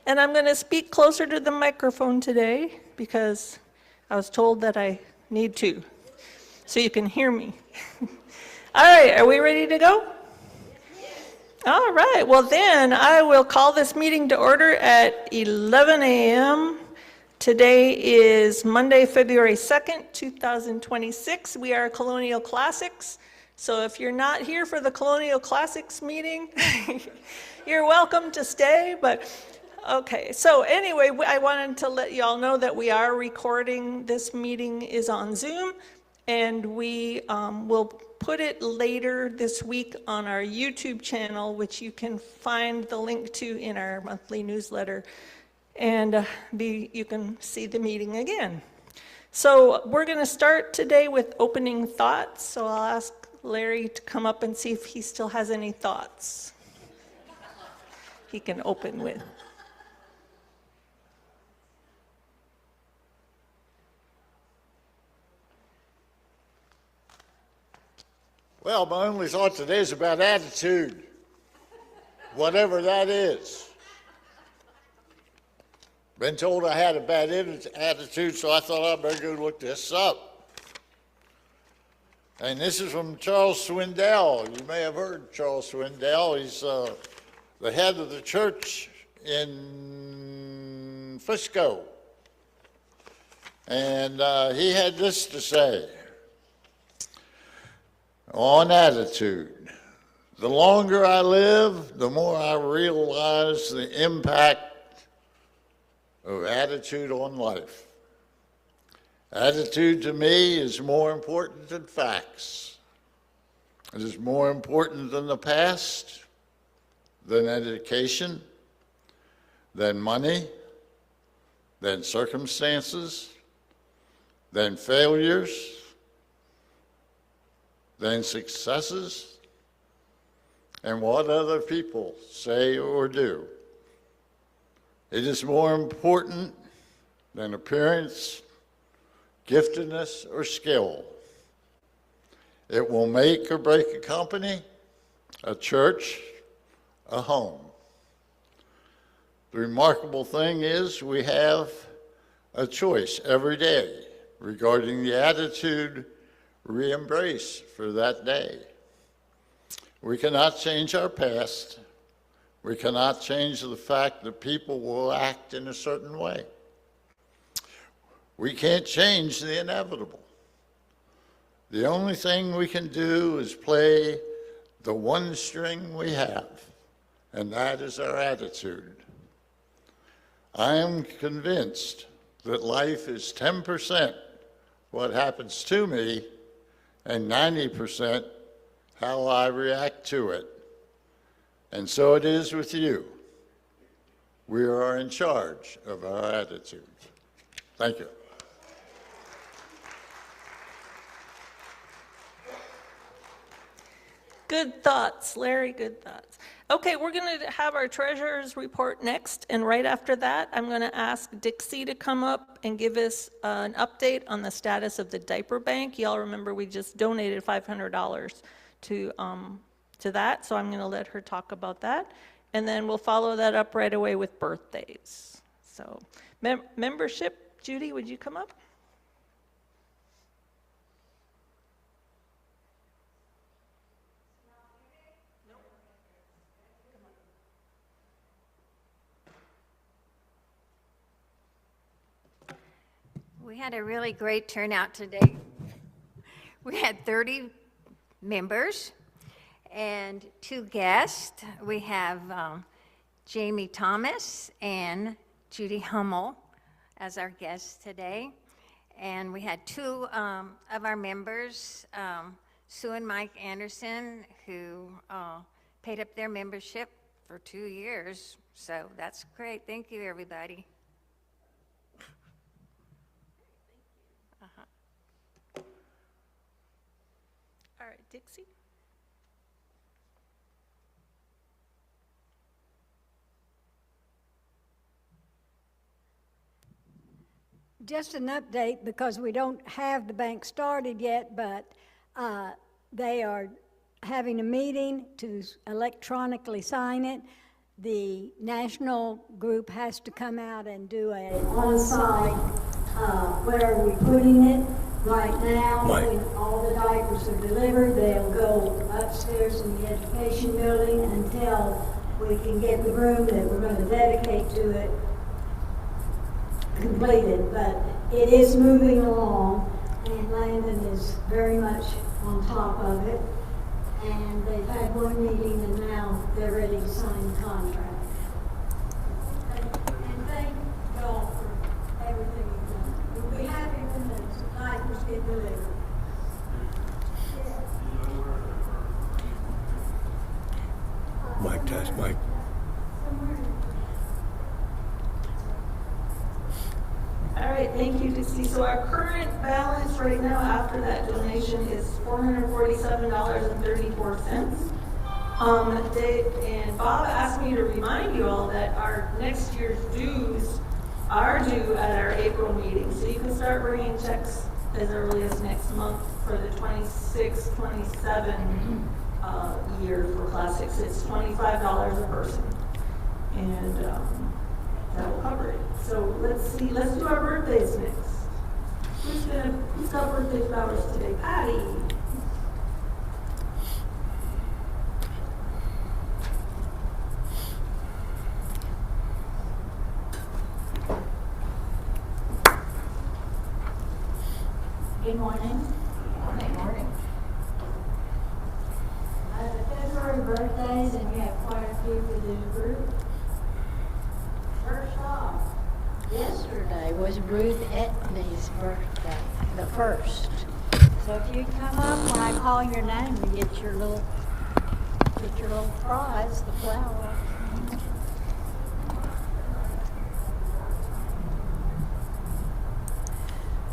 And I'm going to speak closer to the microphone today because I was told that I need to, so you can hear me. All right, are we ready to go? All right, well then I will call this meeting to order at 11 a.m. Today is Monday, February 2nd, 2026. We are Colonial Classics. So if you're not here for the Colonial Classics meeting, you're welcome to stay, but okay. So anyway, I wanted to let you all know that we are recording. This meeting is on Zoom, and we will put it later this week on our YouTube channel, which you can find the link to in our monthly newsletter, and you can see the meeting again. So we're going to start today with opening thoughts. So I'll ask Larry to come up and see if he still has any thoughts he can open with. Well, my only thought today is about attitude, whatever that is. Been told I had a bad attitude, so I thought I'd better go look this up. And this is from Charles Swindoll. You may have heard Charles Swindoll. He's the head of the church in Frisco. And he had this to say on attitude. The longer I live, the more I realize the impact of attitude on life. Attitude to me is more important than facts. It is more important than the past, than education, than money, than circumstances, than failures, than successes, and what other people say or do. It is more important than appearance, giftedness, or skill. It will make or break a company, a church, a home. The remarkable thing is we have a choice every day regarding the attitude we embrace for that day. We cannot change our past. We cannot change the fact that people will act in a certain way. We can't change the inevitable. The only thing we can do is play the one string we have, and that is our attitude. I am convinced that life is 10% what happens to me and 90% how I react to it. And so it is with you. We are in charge of our attitude. Thank you. Good thoughts, Larry, good thoughts. Okay, we're going to have our treasurer's report next, and right after that, I'm going to ask Dixie to come up and give us an update on the status of the diaper bank. Y'all remember we just donated $500 to that, so I'm going to let her talk about that, and then we'll follow that up right away with birthdays. So, membership, Judy, would you come up? We had a really great turnout today. We had 30 members and 2 guests. We have Jamie Thomas and Judy Hummel as our guests today. And we had 2 of our members, Sue and Mike Anderson, who paid up their membership for 2 years. So that's great. Thank you, everybody. All right, Dixie. Just an update, because we don't have the bank started yet, but they are having a meeting to electronically sign it. the national group has to come out and do a on-site, where are we putting it? Right now, when all the diapers are delivered, they'll go upstairs in the education building until we can get the room that we're going to dedicate to it completed. But it is moving along, and Landon is very much on top of it. And they've had one meeting, and now they're ready to sign the contract. And thank y'all for everything you've done. We'll be happy when the diapers get delivered. Mic test, mic. All right, thank you, Dixie. So our current balance right now after that donation is $447.34. And Bob asked me to remind you all that our next year's dues are due at our April meeting. So you can start bringing checks as early as next month for the 26, 27 year for Class 6. It's $25 a person. And that will cover it. So let's see, let's do our birthdays next. Who's got birthday flowers today? Patty. Good morning. Good morning. The February birthdays, and we have quite a few within the group. First off, yesterday was Ruth Etney's birthday, the first. So if you come up when I call your name, you get your little prize, the flower.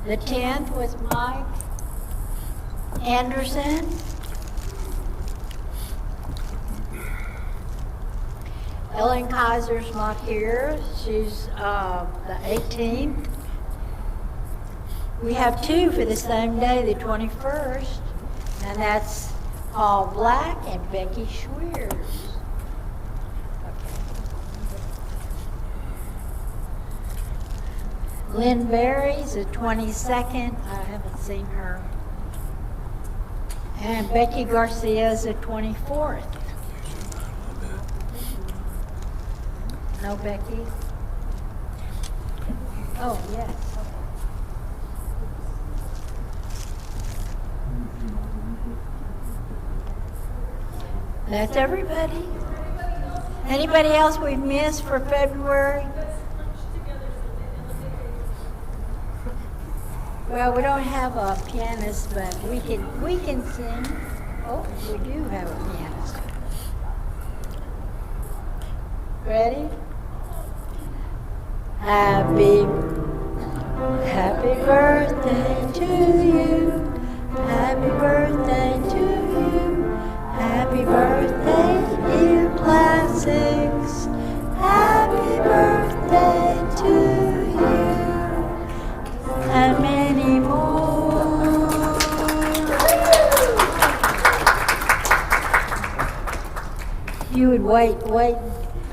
The 10th was Mike Anderson. Ellen Kaiser's not here. She's the 18th. We have two for the same day, the 21st, and that's Paul Black and Becky Schweers. Lynn Berry's the 22nd. I haven't seen her. And Becky Garcia's the 24th. No, Becky? Oh, yes. That's everybody. Anybody else we've missed for February? Well, we don't have a pianist, but we can sing. Oh, we do have a pianist. Ready? Happy birthday to you. Happy birthday to you. Happy birthday, dear classics. Happy birthday to you. And many more. You would wait.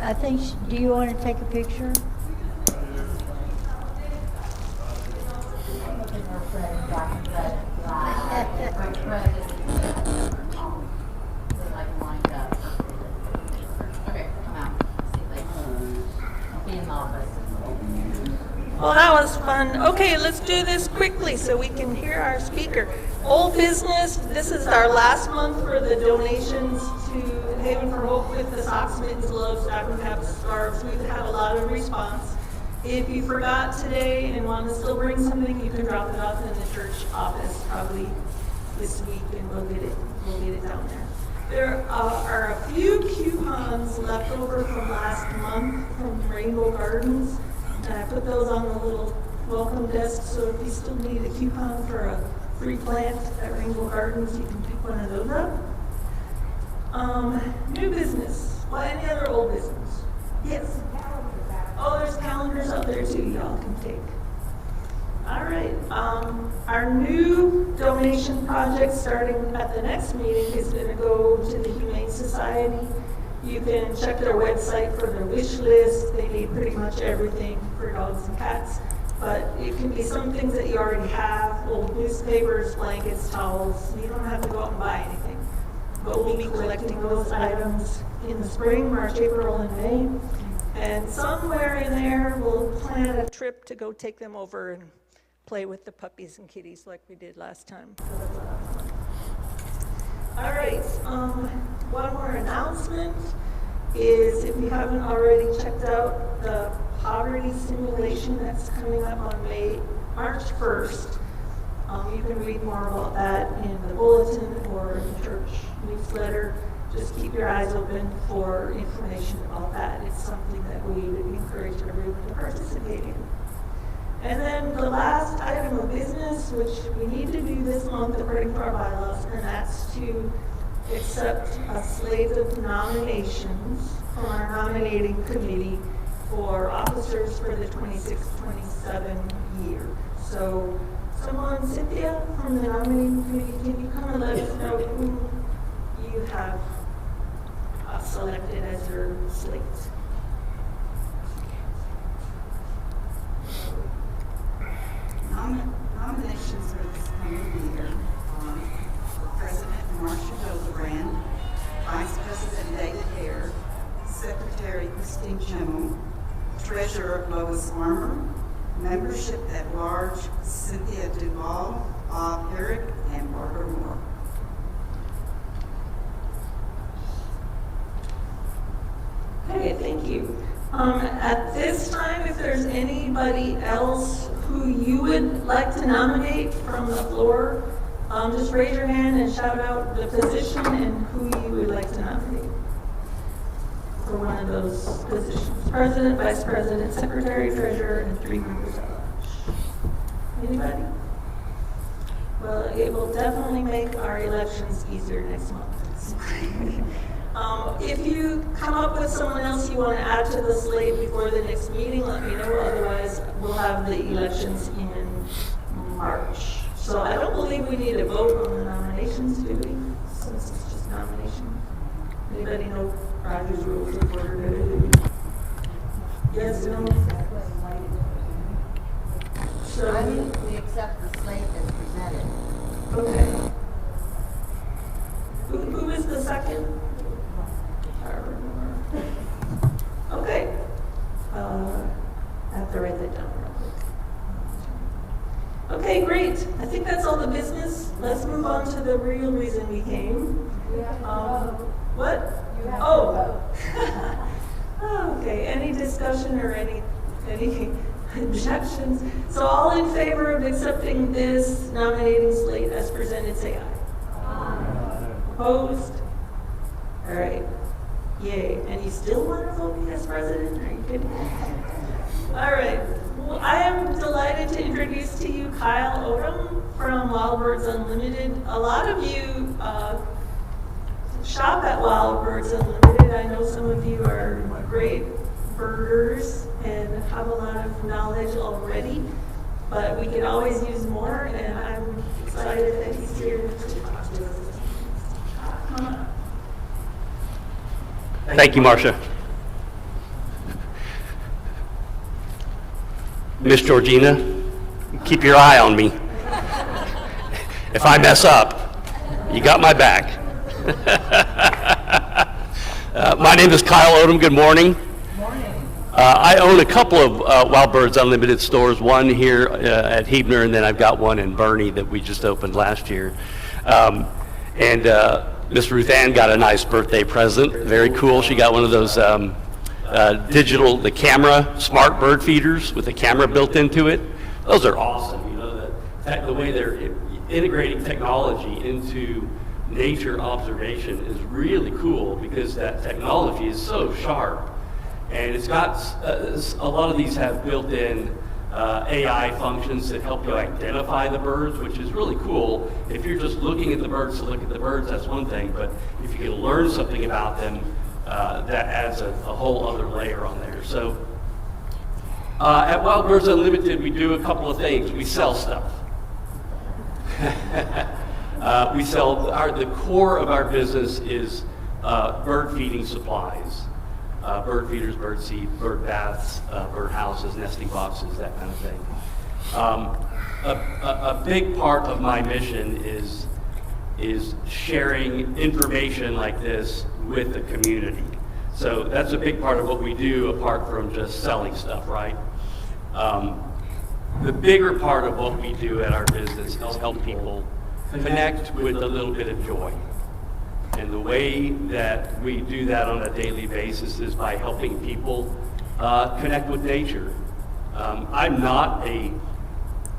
I think, do you want to take a picture? Well, that was fun. Okay, let's do this quickly so we can hear our speaker. Old business, this is our last month for the donations to Haven for Hope with the socks, mittens, gloves, stocking caps, scarves. We've had a lot of response. If you forgot today and want to still bring something, you can drop it off in the church office probably this week and we'll get it down there. There are a few coupons left over from last month from Rainbow Gardens. And I put those on the little welcome desk, so if you still need a coupon for a free plant at Rainbow Gardens, you can pick one of those up. New business. Well, any other old business? Yes. Oh, there's calendars up there too, y'all can take. All right. Our new donation project starting at the next meeting is going to go to the Humane Society. You can check their website for their wish list. They need pretty much everything for dogs and cats. But it can be some things that you already have, old newspapers, blankets, towels. You don't have to go out and buy anything. But we'll be collecting those items in the spring, March, April, and May. And somewhere in there, we'll plan a trip to go take them over and play with the puppies and kitties like we did last time. So that's a lot of fun. All right, one more announcement is if you haven't already checked out the poverty simulation that's coming up on March 1st. You can read more about that in the bulletin or in the church newsletter. Just keep your eyes open for information about that. It's something that we would encourage everyone to participate in. And then the last item of business, which we need to do this month according to our bylaws, and that's to accept a slate of nominations from our nominating committee for officers for the 26-27 year. So someone, Cynthia, from the nominating committee, can you come and let us know who you have selected as your slate? Nominations for this coming year for President Marcia Hildebrand, Vice President David Hare, Secretary Christine Chimmel, Treasurer Lois Armour, Membership at Large Cynthia Duvall, Bob Herrick, and Barbara Moore. Okay, thank you. At this time, if there's anybody else who you would like to nominate from the floor, just raise your hand and shout out the position and who you would like to nominate for one of those positions. President, Vice President, Secretary, Treasurer, and 3 members at large. Anybody? Well, it will definitely make our elections easier next month. If you come up with someone else you want to add to the slate before the next meeting, let me know. Otherwise, we'll have the elections in March. So I don't believe we need a vote on the nominations, do we? Since it's just nomination. Anybody know Roger's rules of order? Yes, no? So I move we accept the slate as presented. okay. Who is the second? Okay. I have to write that down real quick. Okay, great. I think that's all the business. Let's move on to the real reason we came. What? Oh. Okay. Any discussion or any objections? So all in favor of accepting this nominating slate as presented, say aye. Opposed? All right. Yay. And you still want to vote me as president? Are you kidding? All right. Well, I am delighted to introduce to you Kyle Odom from Wild Birds Unlimited. A lot of you shop at Wild Birds Unlimited. I know some of you are great birders and have a lot of knowledge already, but we could always use more, and I'm excited that he's here to talk to us. Come on. Thank you, Marcia. Miss Georgina, keep your eye on me. If I mess up, you got my back. My name is Kyle Odom. Good morning. I own a couple of Wild Birds Unlimited stores, one here at Hebner, and then I've got one in Bernie that we just opened last year. Miss Ruth Ann got a nice birthday present. Very cool. She got one of those the camera smart bird feeders with a camera built into it. Those are awesome. You know, the way they're integrating technology into nature observation is really cool because that technology is so sharp. And it's got, a lot of these have built-in AI functions that help you identify the birds, which is really cool. If you're just looking at the birds to look at the birds, that's one thing, but if you can learn something about them, that adds a whole other layer on there. So at Wild Birds Unlimited, we do a couple of things. We sell stuff. We sell, the core of our business is bird feeding supplies, bird feeders, bird seed, bird baths, bird houses, nesting boxes, that kind of thing. A big part of my mission is sharing information like this with the community. So that's a big part of what we do, apart from just selling stuff, right? The bigger part of what we do at our business is help people connect with a little bit of joy. And the way that we do that on a daily basis is by helping people connect with nature. I'm not a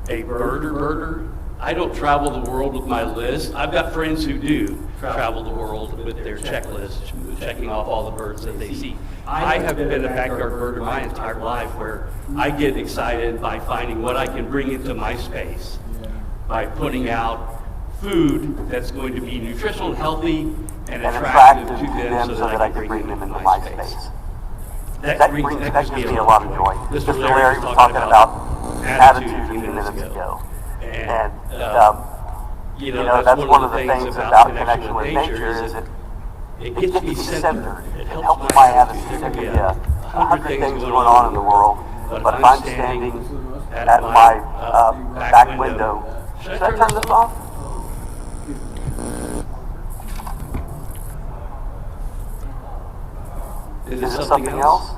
birder. I don't travel the world with my list. I've got friends who do travel the world with their checklist, checking off all the birds that they see. I have been a backyard birder my entire life, where I get excited by finding what I can bring into my space, by putting out food that's going to be nutritional and healthy and attractive to them so that I can bring them into my space. That gives me a lot of joy. Mr. Larry was talking about attitude a few minutes ago. And you know, that's one of the things about connection with nature is it gets me centered. It helps my attitude. There can be 100 things going on in the world, but if I'm standing at my back window, should I turn this off? Is it something else?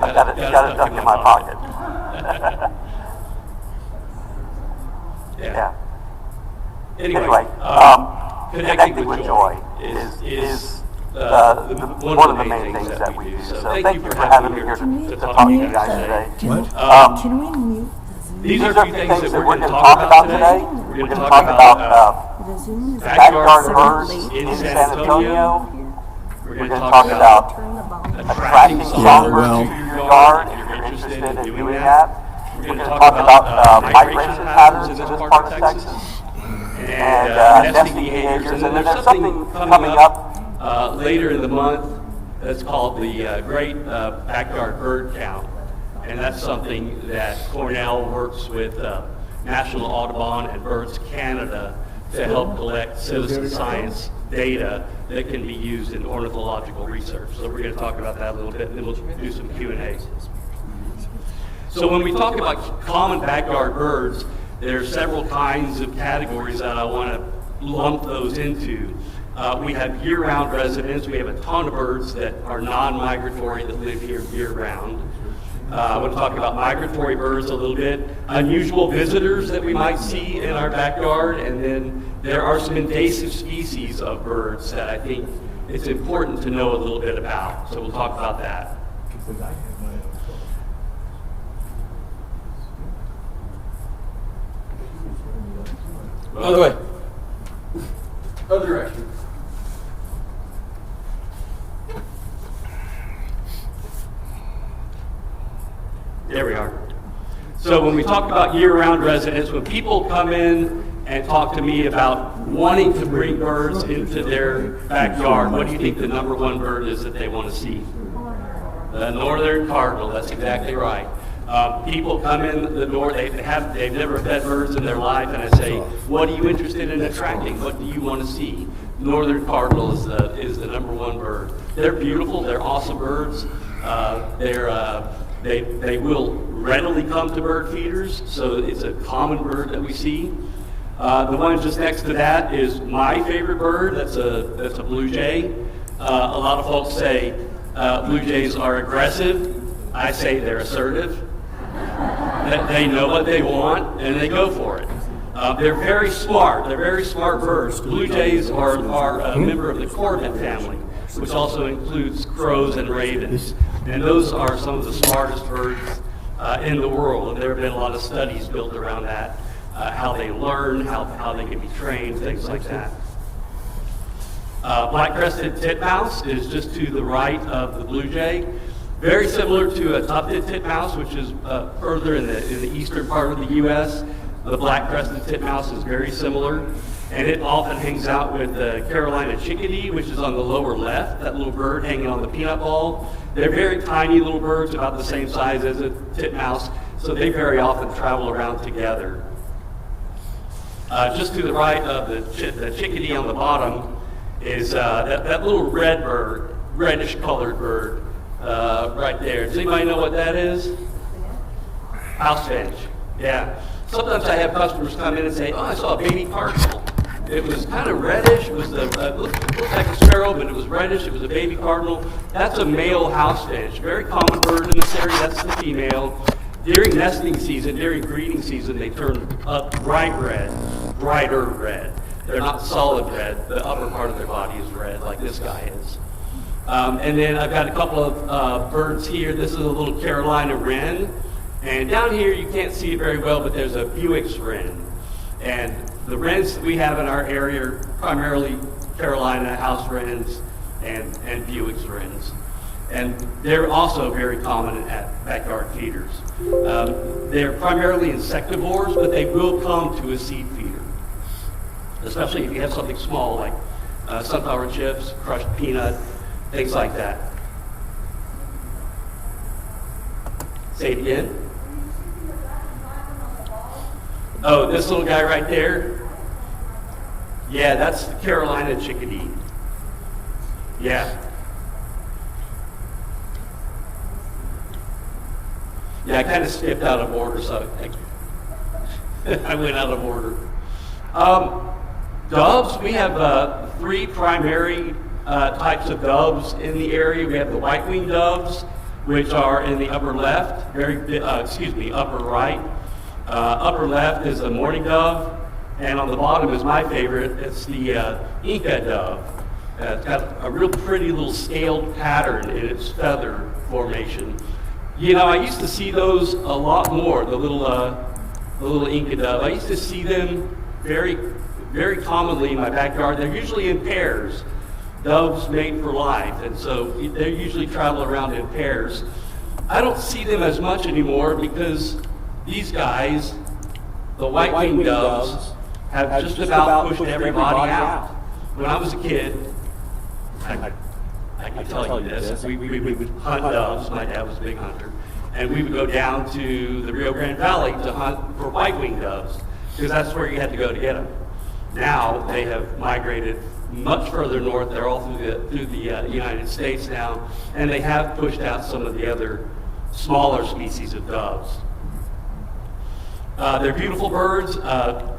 Got it stuck in my pocket. Yeah. Anyway, connecting with joy is one of the main things that we do. So thank you for having me here to talk to you guys today. Can we mute? These are a few things that we're going to talk about today. We're going to talk about backyard birds in San Antonio. We're going to talk about attracting songbirds to your yard if you're interested in doing that. We're going to talk about migration patterns in this part of Texas and nesting behaviors. And then there's something coming up later in the month that's called the Great Backyard Bird Count. And that's something that Cornell works with National Audubon and Birds Canada to help collect citizen science data that can be used in ornithological research. So we're going to talk about that a little bit, and then we'll do some Q&A. So when we talk about common backyard birds, there are several kinds of categories that I want to lump those into. We have year-round residents. We have a ton of birds that are non-migratory that live here year-round. I want to talk about migratory birds a little bit, unusual visitors that we might see in our backyard, and then there are some invasive species of birds that I think it's important to know a little bit about. So we'll talk about that. Other way. Other direction. There we are. So when we talk about year-round residents, when people come in and talk to me about wanting to bring birds into their backyard, what do you think the number one bird is that they want to see? The northern cardinal. That's exactly right. People come in the north, they've never fed birds in their life, and I say, what are you interested in attracting? What do you want to see? Northern cardinal is the number one bird. They're beautiful. They're awesome birds. They will readily come to bird feeders, so it's a common bird that we see. The one just next to that is my favorite bird. That's a blue jay. A lot of folks say blue jays are aggressive. I say they're assertive. They know what they want and they go for it. They're very smart. They're very smart birds. Blue jays are a member of the corvid family, which also includes crows and ravens. And those are some of the smartest birds in the world. And there have been a lot of studies built around that, how they learn, how they can be trained, things like that. Black-crested titmouse is just to the right of the blue jay. Very similar to a tufted titmouse, which is further in the eastern part of the U.S. The black-crested titmouse is very similar. And it often hangs out with the Carolina chickadee, which is on the lower left, that little bird hanging on the peanut ball. They're very tiny little birds, about the same size as a titmouse, so they very often travel around together. Just to the right of the chickadee on the bottom is that little red bird, reddish colored bird right there. Does anybody know what that is? House finch. Yeah. Sometimes I have customers come in and say, "Oh, I saw a baby cardinal. It was kind of reddish. It was looked like a sparrow, but it was reddish. It was a baby cardinal." That's a male house finch. Very common bird in this area. That's the female. During nesting season, during breeding season, they turn up bright red, brighter red. They're not solid red. The upper part of their body is red, like this guy is. And then I've got a couple of birds here. This is a little Carolina wren. And down here, you can't see it very well, but there's a Buick's wren. And the wrens that we have in our area are primarily Carolina house wrens and Buick's wrens. And they're also very common at backyard feeders. They're primarily insectivores, but they will come to a seed feeder, especially if you have something small like sunflower chips, crushed peanut, things like that. Say it again. Oh, this little guy right there? Yeah, that's the Carolina chickadee. Yeah. Yeah, I kind of skipped out of order, so I went out of order. Doves, we have 3 primary types of doves in the area. We have the white-winged doves, which are in the upper left, upper right. Upper left is the mourning dove, and on the bottom is my favorite. It's the Inca dove. It's got a real pretty little scaled pattern in its feather formation. You know, I used to see those a lot more, the little Inca dove. I used to see them very, very commonly in my backyard. They're usually in pairs. Doves mate for life, and so they usually travel around in pairs. I don't see them as much anymore because these guys, the white-winged doves, have just about pushed everybody out. When I was a kid, I can tell you this, we would hunt doves. My dad was a big hunter. And we would go down to the Rio Grande Valley to hunt for white-winged doves because that's where you had to go to get them. Now they have migrated much further north. They're all through the United States now, and they have pushed out some of the other smaller species of doves. They're beautiful birds.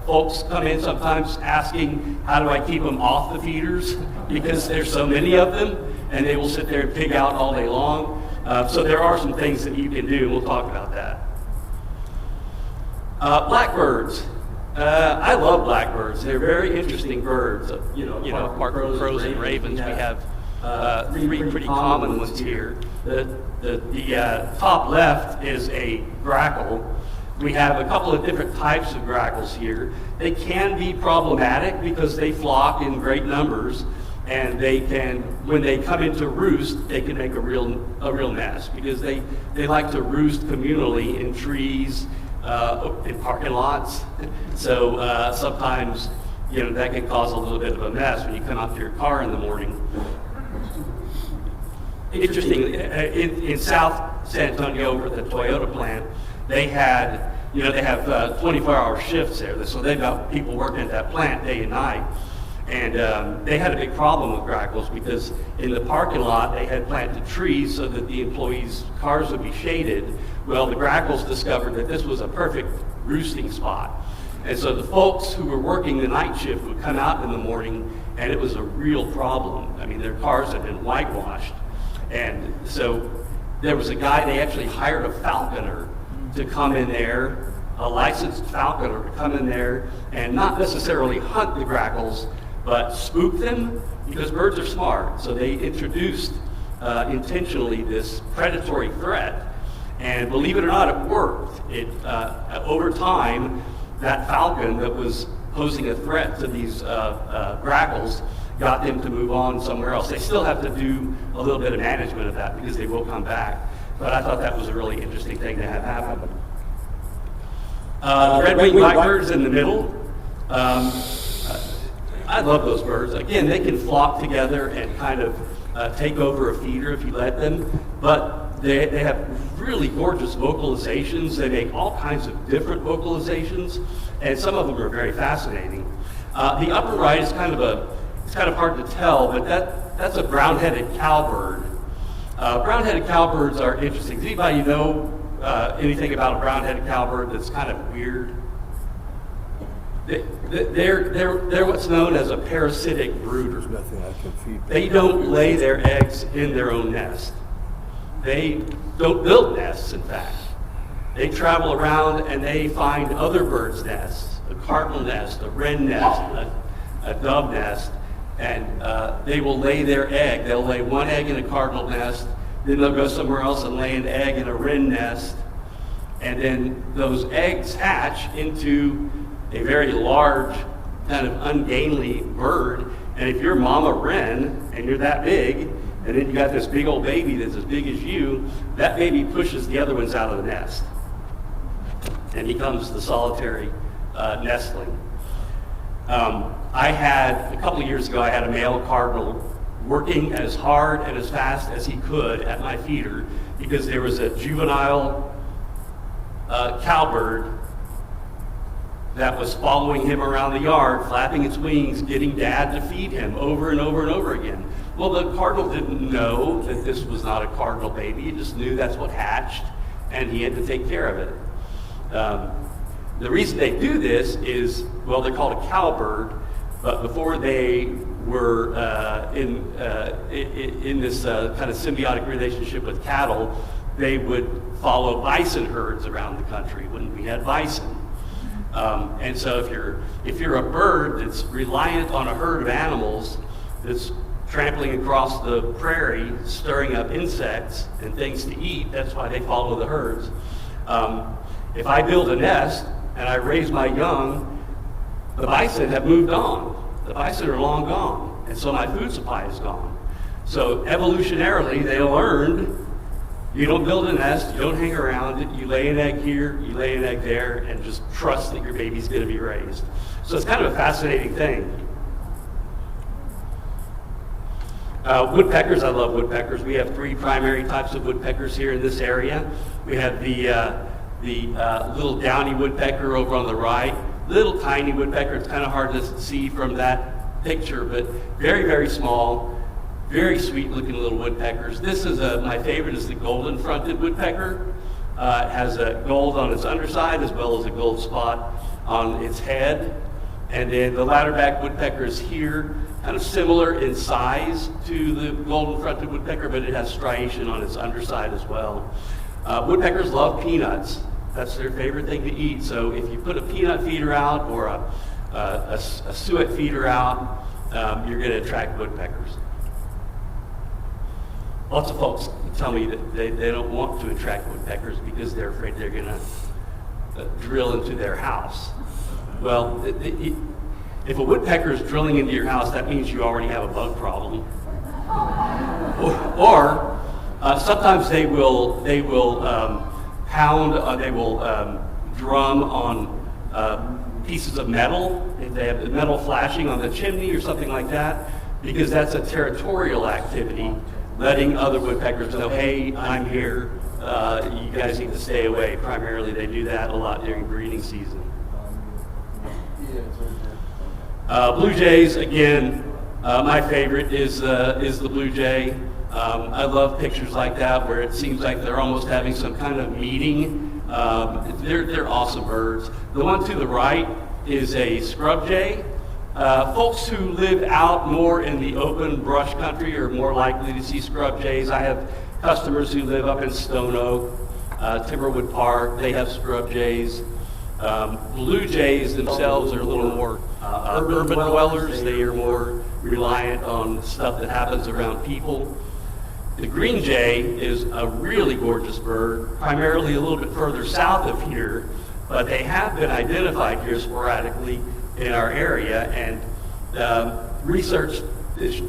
Folks come in sometimes asking, how do I keep them off the feeders? Because there's so many of them, and they will sit there and pig out all day long. So there are some things that you can do, and we'll talk about that. Blackbirds. I love blackbirds. They're very interesting birds. Apart from crows and ravens, we have 3 pretty common ones here. The top left is a grackle. We have a couple of different types of grackles here. They can be problematic because they flock in great numbers, and they can, when they come into roost, they can make a real mess because they like to roost communally in trees, in parking lots. So sometimes, that can cause a little bit of a mess when you come out to your car in the morning. Interesting, in South San Antonio over at the Toyota plant, they have 24-hour shifts there. So they've got people working at that plant day and night. And they had a big problem with grackles because in the parking lot they had planted trees so that the employees' cars would be shaded. Well, the grackles discovered that this was a perfect roosting spot. And so the folks who were working the night shift would come out in the morning, and it was a real problem. I mean, their cars had been whitewashed. And so there was a guy, they actually hired a falconer to come in there, a licensed falconer to come in there and not necessarily hunt the grackles, but spook them, because birds are smart. So they introduced intentionally this predatory threat. And believe it or not, it worked. Over time, that falcon that was posing a threat to these grackles got them to move on somewhere else. They still have to do a little bit of management of that because they will come back. But I thought that was a really interesting thing to have happen. The red-winged blackbirds in the middle. I love those birds. Again, they can flock together and kind of take over a feeder if you let them. But they have really gorgeous vocalizations. They make all kinds of different vocalizations. and some of them are very fascinating. The upper right is it's kind of hard to tell, but that's a brown-headed cowbird. Brown-headed cowbirds are interesting. Does anybody know anything about a brown-headed cowbird that's kind of weird? They're what's known as a parasitic brooder. They don't lay their eggs in their own nest. They don't build nests, in fact. They travel around and they find other birds' nests, a cardinal nest, a wren nest, a dove nest, and they will lay their egg. They'll lay one egg in a cardinal nest, then they'll go somewhere else and lay an egg in a wren nest, and then those eggs hatch into a very large, kind of ungainly bird. And if you're mama wren and you're that big, and then you got this big old baby that's as big as you, that baby pushes the other ones out of the nest and becomes the solitary nestling. A couple of years ago, I had a male cardinal working as hard and as fast as he could at my feeder because there was a juvenile cowbird that was following him around the yard, flapping its wings, getting Dad to feed him over and over and over again. Well, the cardinal didn't know that this was not a cardinal baby. He just knew that's what hatched, and he had to take care of it. The reason they do this is, well, they're called a cowbird, but before they were in this kind of symbiotic relationship with cattle, they would follow bison herds around the country when we had bison. And so if you're a bird that's reliant on a herd of animals that's trampling across the prairie, stirring up insects and things to eat, that's why they follow the herds. If I build a nest and I raise my young, the bison have moved on. The bison are long gone, and so my food supply is gone. So evolutionarily, they learned you don't build a nest, you don't hang around it, you lay an egg here, you lay an egg there, and just trust that your baby's going to be raised. So it's kind of a fascinating thing. Woodpeckers, I love woodpeckers. We have 3 primary types of woodpeckers here in this area. We have the little downy woodpecker over on the right, little tiny woodpecker. It's kind of hard to see from that picture, but very, very small. Very sweet looking little woodpeckers. This is my favorite is the golden fronted woodpecker. It has a gold on its underside as well as a gold spot on its head. And then the ladderback woodpecker is here, kind of similar in size to the golden fronted woodpecker, but it has striation on its underside as well. Woodpeckers love peanuts. That's their favorite thing to eat. So if you put a peanut feeder out or a suet feeder out, you're going to attract woodpeckers. Lots of folks tell me that they don't want to attract woodpeckers because they're afraid they're going to drill into their house. Well, if a woodpecker is drilling into your house, that means you already have a bug problem. Or sometimes they will pound, they will drum on pieces of metal. If they have metal flashing on the chimney or something like that, because that's a territorial activity. Letting other woodpeckers know, hey, I'm here, you guys need to stay away. Primarily, they do that a lot during breeding season. Blue jays, again, my favorite is the blue jay. I love pictures like that where it seems like they're almost having some kind of meeting. They're awesome birds. The one to the right is a scrub jay. Folks who live out more in the open brush country are more likely to see scrub jays. I have customers who live up in Stone Oak, Timberwood Park. They have scrub jays. Blue jays themselves are a little more urban dwellers. They are more reliant on stuff that happens around people. The green jay is a really gorgeous bird, primarily a little bit further south of here, but they have been identified here sporadically in our area, and research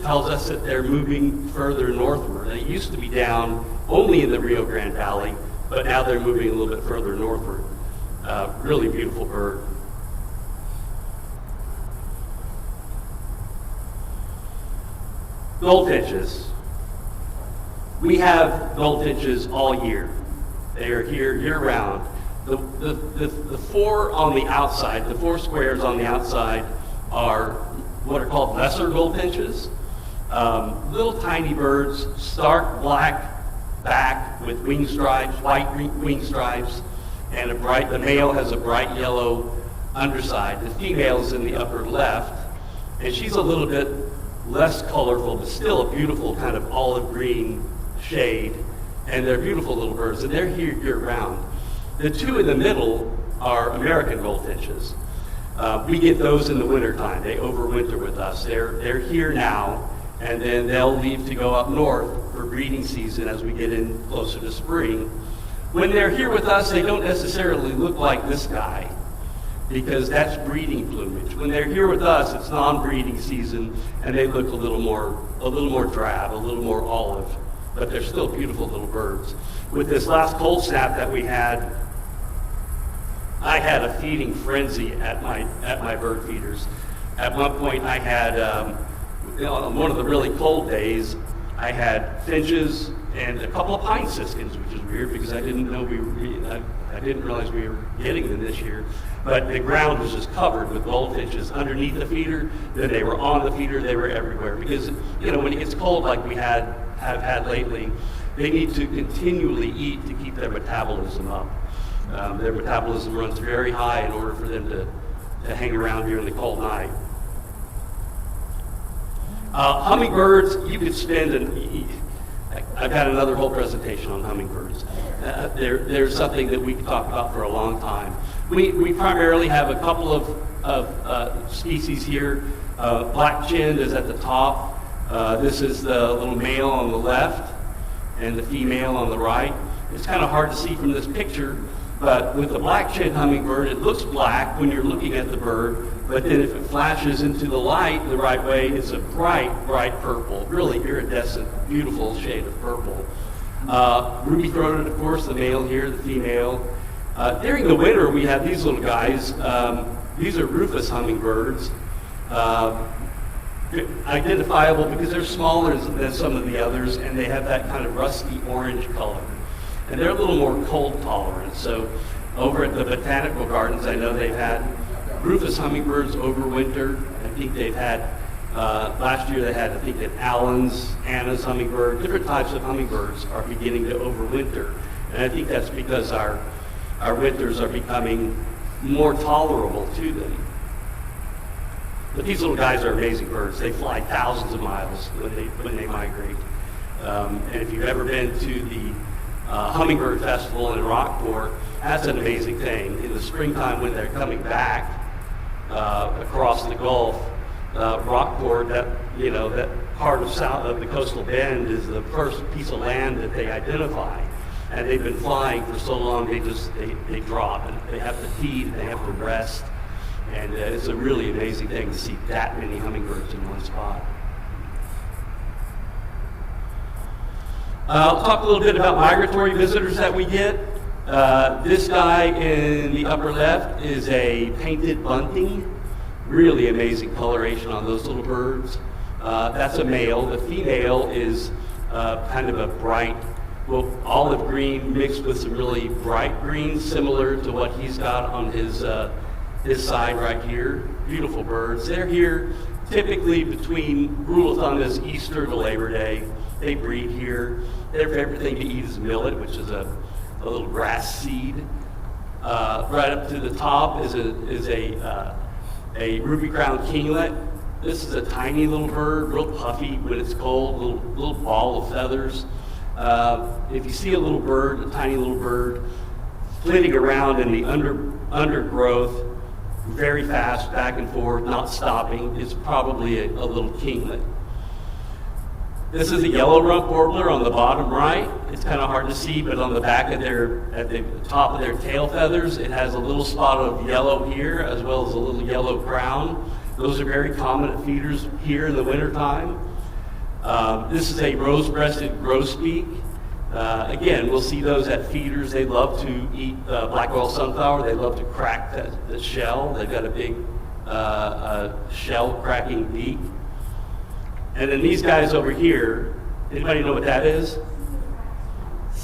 tells us that they're moving further northward. They used to be down only in the Rio Grande Valley, but now they're moving a little bit further northward. Really beautiful bird. Goldfinches. We have goldfinches all year. They are here year-round. The four on the outside, the four squares on the outside are what are called lesser goldfinches. Little tiny birds, stark black back with wing stripes, white wing stripes, and the male has a bright yellow underside. The female is in the upper left, and she's a little bit less colorful, but still a beautiful kind of olive green shade. And they're beautiful little birds, and they're here year-round. The two in the middle are American goldfinches. We get those in the wintertime. They overwinter with us. They're here now, and then they'll leave to go up north for breeding season as we get in closer to spring. When they're here with us, they don't necessarily look like this guy, because that's breeding plumage. When they're here with us, it's non-breeding season, and they look a little more drab, a little more olive, but they're still beautiful little birds. With this last cold snap that we had, I had a feeding frenzy at my bird feeders. At one point, I had on one of the really cold days, I had finches and a couple of pine siskins, which is weird because I didn't know I didn't realize we were getting them this year. But the ground was just covered with goldfinches underneath the feeder. Then they were on the feeder. They were everywhere because when it gets cold like we have had lately, they need to continually eat to keep their metabolism up. Their metabolism runs very high in order for them to hang around during the cold night. Hummingbirds, you could spend I've got another whole presentation on hummingbirds. They're something that we could talk about for a long time. We primarily have a couple of species here. Black-chinned is at the top. This is the little male on the left and the female on the right. It's kind of hard to see from this picture, but with the black-chinned hummingbird, it looks black when you're looking at the bird, but then if it flashes into the light the right way, it's a bright, bright purple, really iridescent, beautiful shade of purple. Ruby-throated, of course, the male here, the female. During the winter, we have these little guys. These are rufous hummingbirds. Identifiable because they're smaller than some of the others, and they have that kind of rusty orange color. And they're a little more cold tolerant. So over at the botanical gardens, I know they've had rufous hummingbirds overwinter. I think they've had, last year they had, I think, an Allen's, Anna's hummingbird. Different types of hummingbirds are beginning to overwinter. And I think that's because our winters are becoming more tolerable to them. But these little guys are amazing birds. They fly thousands of miles when they migrate. And if you've ever been to the Hummingbird Festival in Rockport, that's an amazing thing. In the springtime when they're coming back across the Gulf, Rockport, that part of the coastal bend is the first piece of land that they identify. And they've been flying for so long, they drop, and they have to feed, and they have to rest. And it's a really amazing thing to see that many hummingbirds in one spot. I'll talk a little bit about migratory visitors that we get. This guy in the upper left is a painted bunting. Really amazing coloration on those little birds. That's a male. The female is kind of a bright, olive green mixed with some really bright green, similar to what he's got on his side right here. Beautiful birds. They're here typically between, rule of thumb is Easter to Labor Day. They breed here. Their favorite thing to eat is millet, which is a little grass seed. Right up to the top is a ruby-crowned kinglet. This is a tiny little bird, real puffy when it's cold, little ball of feathers. If you see a little bird, a tiny little bird, flitting around in the undergrowth, very fast, back and forth, not stopping, it's probably a little kinglet. This is a yellow rump warbler on the bottom right. It's kind of hard to see, but on the back of at the top of their tail feathers, it has a little spot of yellow here, as well as a little yellow crown. Those are very common at feeders here in the wintertime. This is a rose-breasted grosbeak. Again, we'll see those at feeders. They love to eat black oil sunflower. They love to crack the shell. They've got a big shell-cracking beak. And then these guys over here, anybody know what that is?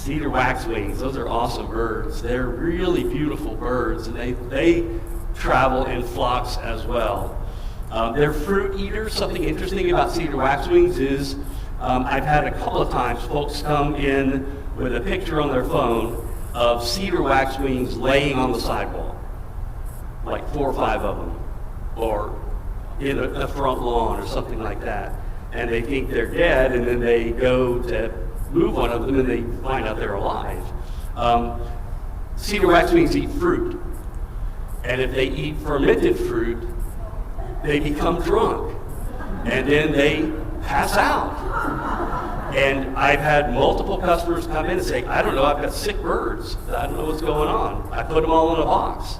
Cedar waxwings, those are awesome birds. They're really beautiful birds, and they travel in flocks as well. They're fruit eaters. Something interesting about cedar waxwings is I've had a couple of times folks come in with a picture on their phone of cedar waxwings laying on the sidewalk, like 4 or 5 of them, or in a front lawn or something like that. And they think they're dead, and then they go to move one of them, and they find out they're alive. Cedar waxwings eat fruit, and if they eat fermented fruit, they become drunk, and then they pass out. And I've had multiple customers come in and say, I don't know, I've got sick birds. I don't know what's going on. I put them all in a box.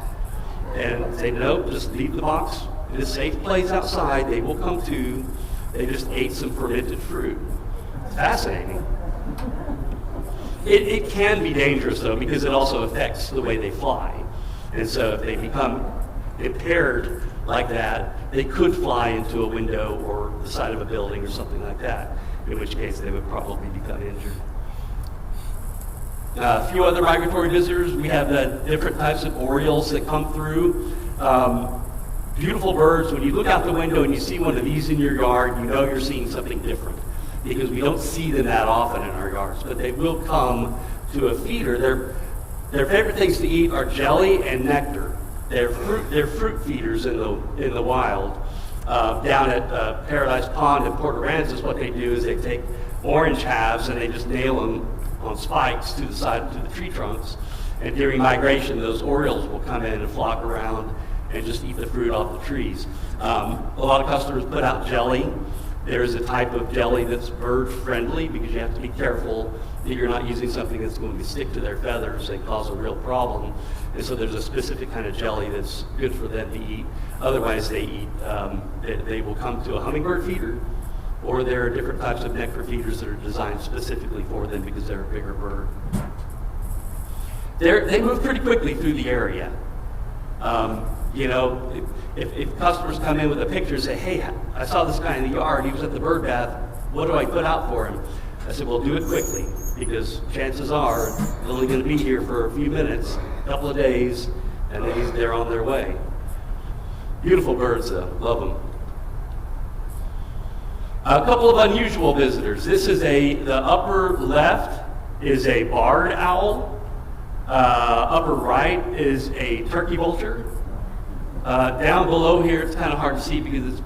And say, no, just leave the box in a safe place outside. They will come to. They just ate some fermented fruit. It's fascinating. It can be dangerous, though, because it also affects the way they fly. And so if they become impaired like that, they could fly into a window or the side of a building or something like that, in which case they would probably become injured. A few other migratory visitors. We have different types of orioles that come through. Beautiful birds. When you look out the window and you see one of these in your yard, you know you're seeing something different, because we don't see them that often in our yards, but they will come to a feeder. Their favorite things to eat are jelly and nectar. They're fruit feeders in the wild. Down at Paradise Pond in Port Aransas, what they do is they take orange halves and they just nail them on spikes to the tree trunks. And during migration, those orioles will come in and flock around and just eat the fruit off the trees. A lot of customers put out jelly. There's a type of jelly that's bird friendly, because you have to be careful that you're not using something that's going to stick to their feathers and cause a real problem. And so there's a specific kind of jelly that's good for them to eat. Otherwise, they will come to a hummingbird feeder, or there are different types of nectar feeders that are designed specifically for them because they're a bigger bird. They move pretty quickly through the area. If customers come in with a picture and say, hey, I saw this guy in the yard, he was at the bird bath, what do I put out for him? I said, well, do it quickly, because chances are they're only going to be here for a few minutes, a couple of days, and then they're on their way. Beautiful birds, though. Love them. A couple of unusual visitors. This is the upper left is a barred owl. Upper right is a turkey vulture. Down below here, it's kind of hard to see because it's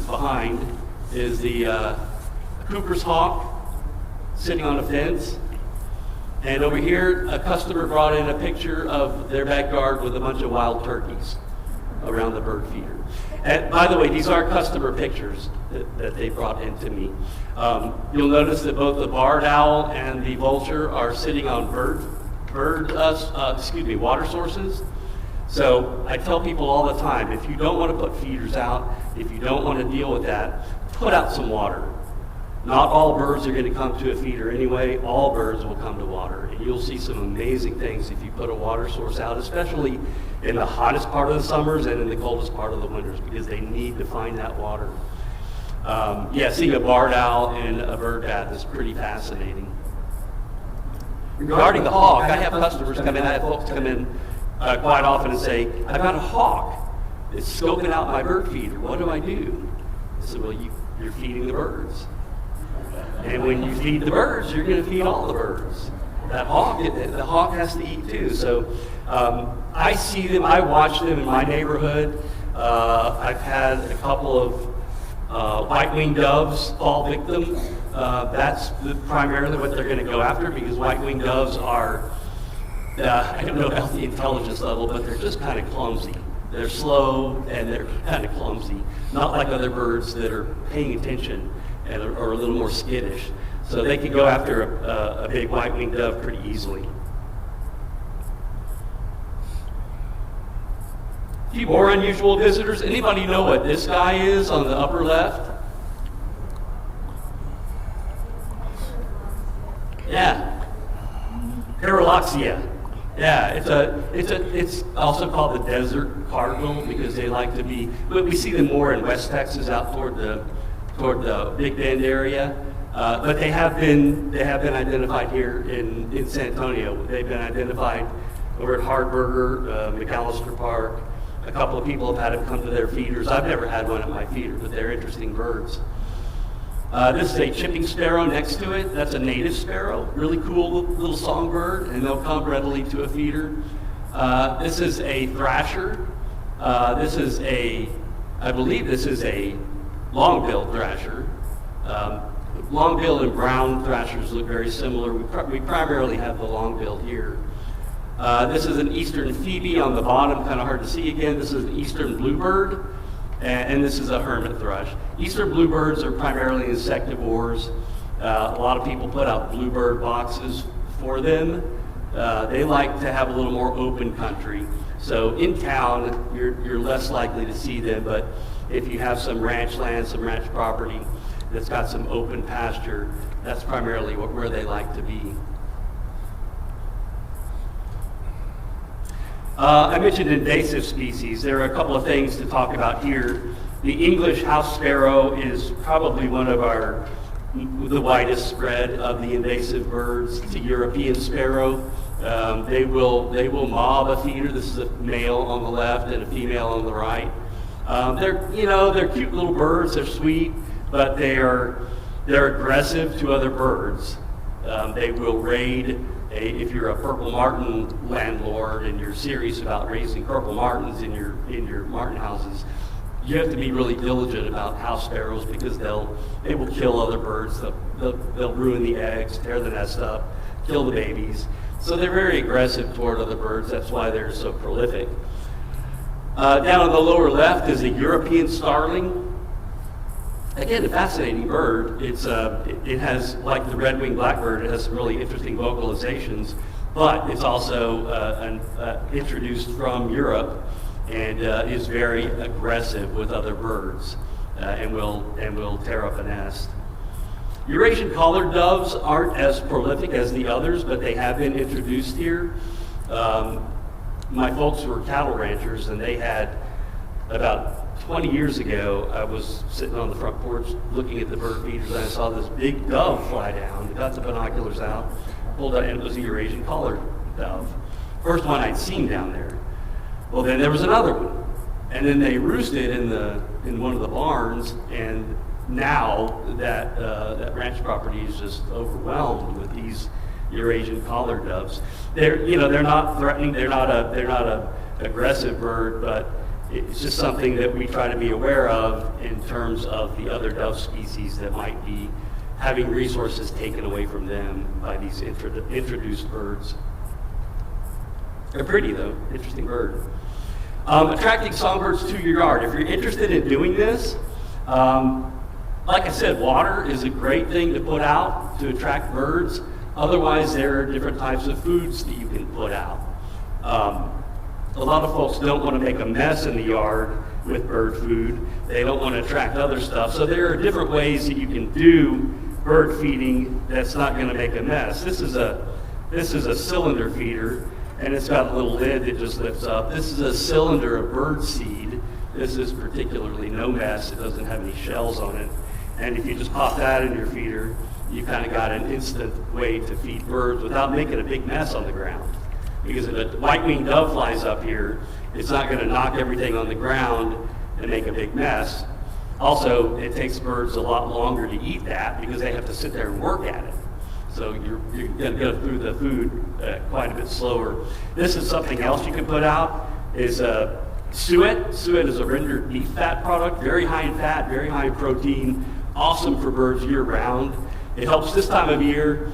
behind, is the Cooper's hawk sitting on a fence. And over here, a customer brought in a picture of their backyard with a bunch of wild turkeys around the bird feeder. And by the way, these are customer pictures that they brought into me. You'll notice that both the barred owl and the vulture are sitting on water sources. So I tell people all the time, if you don't want to put feeders out, if you don't want to deal with that, put out some water. Not all birds are going to come to a feeder anyway. All birds will come to water. And you'll see some amazing things if you put a water source out, especially in the hottest part of the summers and in the coldest part of the winters, because they need to find that water. Seeing a barred owl in a bird bath is pretty fascinating. Regarding the hawk, I have customers come in, I have folks come in quite often and say, I've got a hawk. It's scoping out my bird feeder. What do I do? I said, well, you're feeding the birds. And when you feed the birds, you're going to feed all the birds. The hawk has to eat too. So I see them, I watch them in my neighborhood. I've had a couple of white-winged doves fall victim. That's primarily what they're going to go after, because white-winged doves are, I don't know about the intelligence level, but they're just kind of clumsy. They're slow and they're kind of clumsy, not like other birds that are paying attention and are a little more skittish. So they can go after a big white-winged dove pretty easily. A few more unusual visitors. Anybody know what this guy is on the upper left? Yeah, Paraloxia. Yeah, it's also called the desert cardinal, because they like to be. But we see them more in West Texas, out toward the Big Bend area. But they have been identified here in San Antonio. They've been identified over at Hardburger, McAllister Park. A couple of people have had them come to their feeders. I've never had one at my feeder, but they're interesting birds. This is a chipping sparrow next to it. That's a native sparrow, really cool little songbird, and they'll come readily to a feeder. This is a thrasher. I believe this is a long-billed thrasher. Long-billed and brown thrashers look very similar. We primarily have the long-billed here. This is an eastern phoebe on the bottom, kind of hard to see again. This is an eastern bluebird, and this is a hermit thrush. Eastern bluebirds are primarily insectivores. A lot of people put out bluebird boxes for them. They like to have a little more open country. So in town, you're less likely to see them, but if you have some ranch land, some ranch property that's got some open pasture, that's primarily where they like to be. I mentioned invasive species. There are a couple of things to talk about here. The English house sparrow is probably one of the widest spread of the invasive birds. It's a European sparrow. They will mob a feeder. This is a male on the left and a female on the right. They're cute little birds. They're sweet, but they're aggressive to other birds. They will raid. If you're a purple martin landlord and you're serious about raising purple martins in your martin houses, you have to be really diligent about house sparrows because they will kill other birds. They'll ruin the eggs, tear the nest up, kill the babies. So they're very aggressive toward other birds. That's why they're so prolific. Down on the lower left is a European starling. Again, a fascinating bird. It has, like the red-winged blackbird, it has some really interesting vocalizations, but it's also introduced from Europe and is very aggressive with other birds and will tear up a nest. Eurasian collared doves aren't as prolific as the others, but they have been introduced here. My folks were cattle ranchers, and they had about 20 years ago, I was sitting on the front porch looking at the bird feeders, and I saw this big dove fly down. I got the binoculars out, pulled out, and it was a Eurasian collared dove. First one I'd seen down there. Well, then there was another one, and then they roosted in one of the barns, and now that ranch property is just overwhelmed with these Eurasian collared doves. They're not threatening. They're not a aggressive bird, but it's just something that we try to be aware of in terms of the other dove species that might be having resources taken away from them by these introduced birds. They're pretty though, interesting bird. Attracting songbirds to your yard. If you're interested in doing this, like I said, water is a great thing to put out to attract birds. Otherwise, there are different types of foods that you can put out. A lot of folks don't want to make a mess in the yard with bird food. They don't want to attract other stuff. So there are different ways that you can do bird feeding that's not going to make a mess. This is a cylinder feeder, and it's got a little lid that just lifts up. This is a cylinder of bird seed. This is particularly no mess. It doesn't have any shells on it. And if you just pop that in your feeder, you kind of got an instant way to feed birds without making a big mess on the ground. Because if a white-winged dove flies up here, it's not going to knock everything on the ground and make a big mess. Also, it takes birds a lot longer to eat that because they have to sit there and work at it. So you're going to go through the food quite a bit slower. This is something else you can put out, is suet. Suet is a rendered beef fat product, very high in fat, very high in protein, awesome for birds year-round. It helps this time of year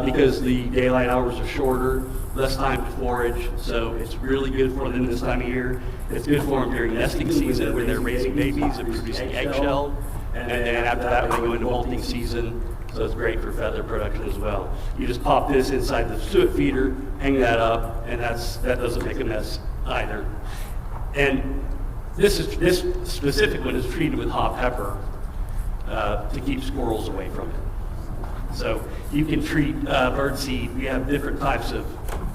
because the daylight hours are shorter, less time to forage, so it's really good for them this time of year. It's good for them during nesting season when they're raising babies and producing eggshell, and then after that when they go into molting season, so it's great for feather production as well. You just pop this inside the suet feeder, hang that up, and that doesn't make a mess either. And this specific one is treated with hot pepper to keep squirrels away from it. So you can treat bird seed. We have different types of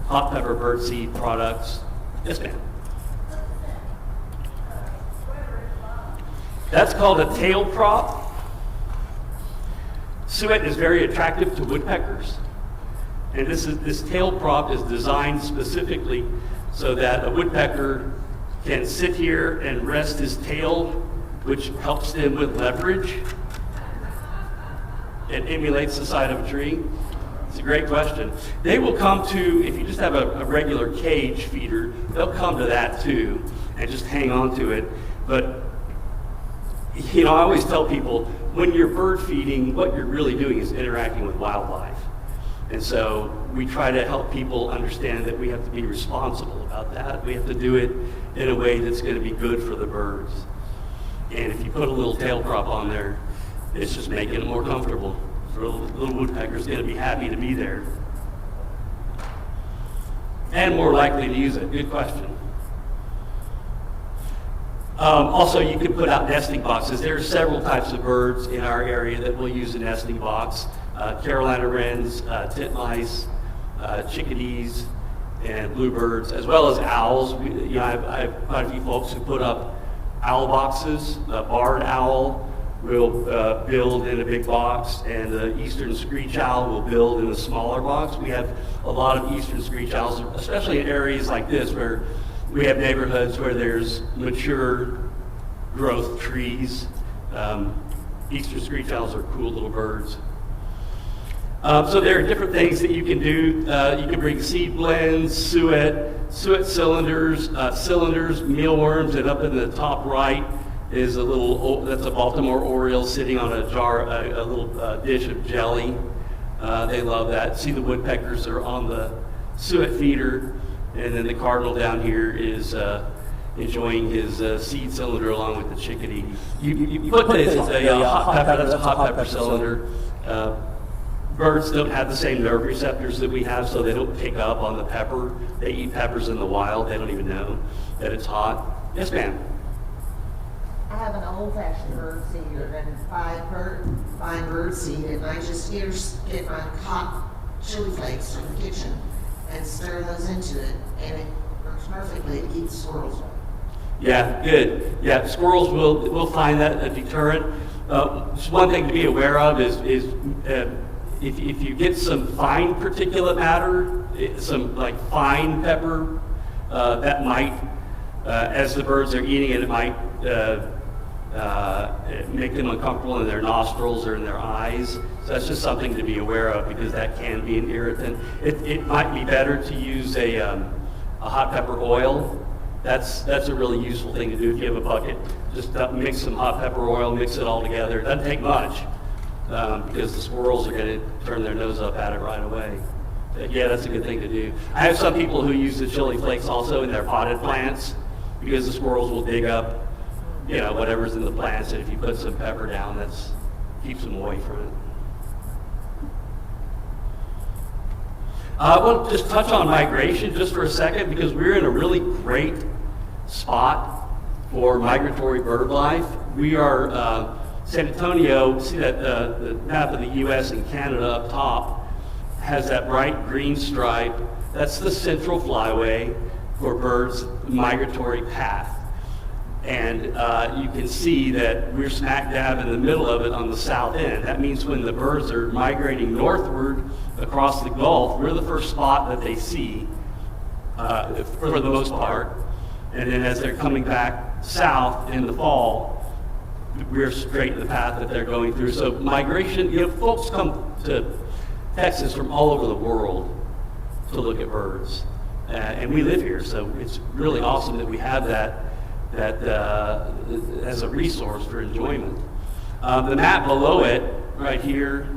hot pepper bird seed products. Yes, ma'am. That's called a tail prop. Suet is very attractive to woodpeckers. And this tail prop is designed specifically so that a woodpecker can sit here and rest his tail, which helps them with leverage. It emulates the side of a tree. It's a great question. They will come to, if you just have a regular cage feeder, they'll come to that too and just hang on to it. But, I always tell people, when you're bird feeding, what you're really doing is interacting with wildlife. And so we try to help people understand that we have to be responsible about that. We have to do it in a way that's going to be good for the birds. And if you put a little tail prop on there, it's just making it more comfortable. So the little woodpecker's going to be happy to be there. And more likely to use it. Good question. Also, you can put out nesting boxes. There are several types of birds in our area that will use a nesting box. Carolina wrens, titmice, chickadees, and bluebirds, as well as owls. I have quite a few folks who put up owl boxes. A barred owl will build in a big box, and the eastern screech owl will build in a smaller box. We have a lot of eastern screech owls, especially in areas like this where we have neighborhoods where there's mature growth trees. Eastern screech owls are cool little birds. So there are different things that you can do. You can bring seed blends, suet cylinders, mealworms, and up in the top right is that's a Baltimore Oriole sitting on a little dish of jelly. They love that. See, the woodpeckers are on the suet feeder, and then the cardinal down here is enjoying his seed cylinder along with the chickadee. You put this, it's a hot pepper, that's a hot pepper cylinder. Birds don't have the same nerve receptors that we have, so they don't pick up on the pepper. They eat peppers in the wild. They don't even know that it's hot. Yes, ma'am? I have an old-fashioned bird seeder and fine bird seed, and I just get my hot chili flakes from the kitchen and stir those into it, and it works perfectly. It keeps squirrels. Yeah, good. Yeah, squirrels will find that a deterrent. Just one thing to be aware of is if you get some fine particulate matter, some like fine pepper, that might, as the birds are eating it, it might make them uncomfortable in their nostrils or in their eyes. So that's just something to be aware of because that can be an irritant. It might be better to use a hot pepper oil. That's a really useful thing to do if you have a bucket. Just mix some hot pepper oil, mix it all together. It doesn't take much. Because the squirrels are going to turn their nose up at it right away. Yeah, that's a good thing to do. I have some people who use the chili flakes also in their potted plants because the squirrels will dig up, whatever's in the plants, and if you put some pepper down, that keeps them away from it. I want to just touch on migration just for a second because we're in a really great spot for migratory bird life. We are San Antonio, see that the map of the U.S. and Canada up top has that bright green stripe. That's the central flyway for birds' migratory path. And you can see that we're smack dab in the middle of it on the south end. That means when the birds are migrating northward across the Gulf, we're the first spot that they see for the most part. And then as they're coming back south in the fall, we're straight in the path that they're going through. So migration, folks come to Texas from all over the world to look at birds. And we live here, so it's really awesome that we have that as a resource for enjoyment. The map below it, right here,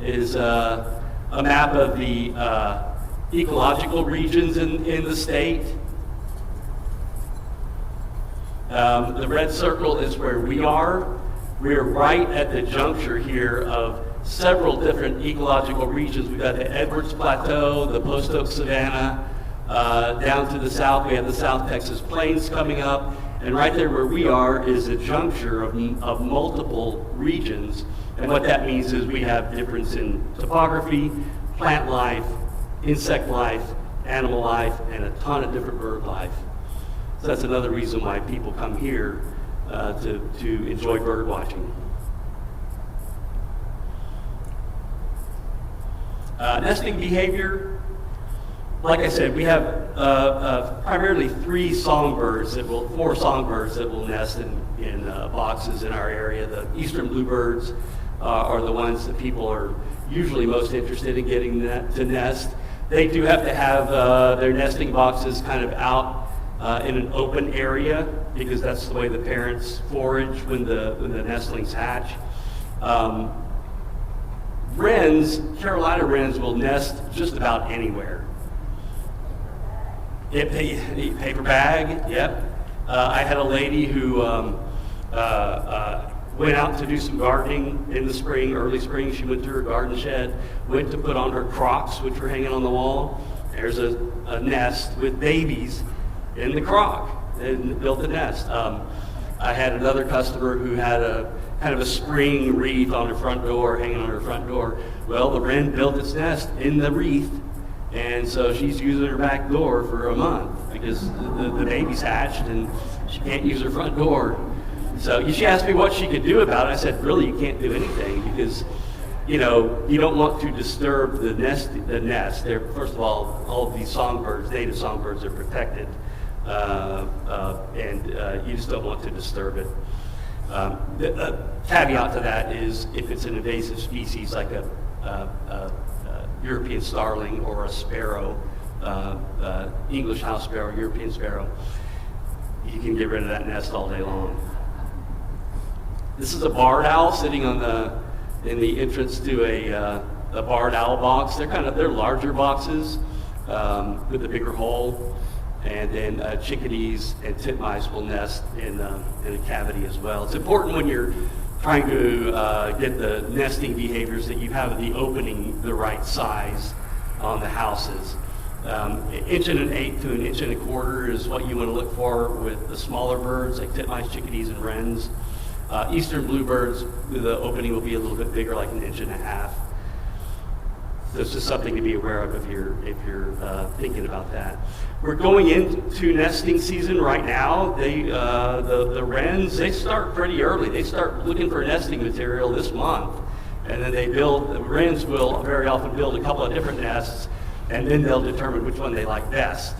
is a map of the ecological regions in the state. The red circle is where we are. We're right at the juncture here of several different ecological regions. We've got the Edwards Plateau, the Post Oak Savanna. Down to the south, we have the South Texas Plains coming up. And right there where we are is a juncture of multiple regions. And what that means is we have difference in topography, plant life, insect life, animal life, and a ton of different bird life. So that's another reason why people come here to enjoy bird watching. Nesting behavior, like I said, we have primarily four songbirds that will nest in boxes in our area. The eastern bluebirds are the ones that people are usually most interested in getting to nest. They do have to have their nesting boxes kind of out in an open area because that's the way the parents forage when the nestlings hatch. Carolina wrens will nest just about anywhere. Paper bag, yep. I had a lady who went out to do some gardening in the spring, early spring. She went to her garden shed, went to put on her Crocs, which were hanging on the wall. There's a nest with babies in the crock and built a nest. I had another customer who had a kind of a spring wreath on her front door, hanging on her front door. Well, the wren built its nest in the wreath, and so she's using her back door for a month because the baby's hatched and she can't use her front door. So she asked me what she could do about it. I said, really, you can't do anything because, you don't want to disturb the nest. They're, first of all of these songbirds, native songbirds, are protected, and you just don't want to disturb it. The caveat to that is if it's an invasive species like a European starling or a sparrow, English house sparrow, European sparrow, you can get rid of that nest all day long. This is a barred owl sitting in the entrance to a barred owl box. They're larger boxes with a bigger hole. And then chickadees and titmice will nest in a cavity as well. It's important when you're trying to get the nesting behaviors that you have the opening the right size on the houses. 1.125 to 1.25 is what you want to look for with the smaller birds like titmice, chickadees, and wrens. Eastern bluebirds, the opening will be a little bit bigger, like 1.5 inches. So it's just something to be aware of if you're thinking about that. We're going into nesting season right now. The wrens, they start pretty early. They start looking for nesting material this month. And then the wrens will very often build a couple of different nests, and then they'll determine which one they like best.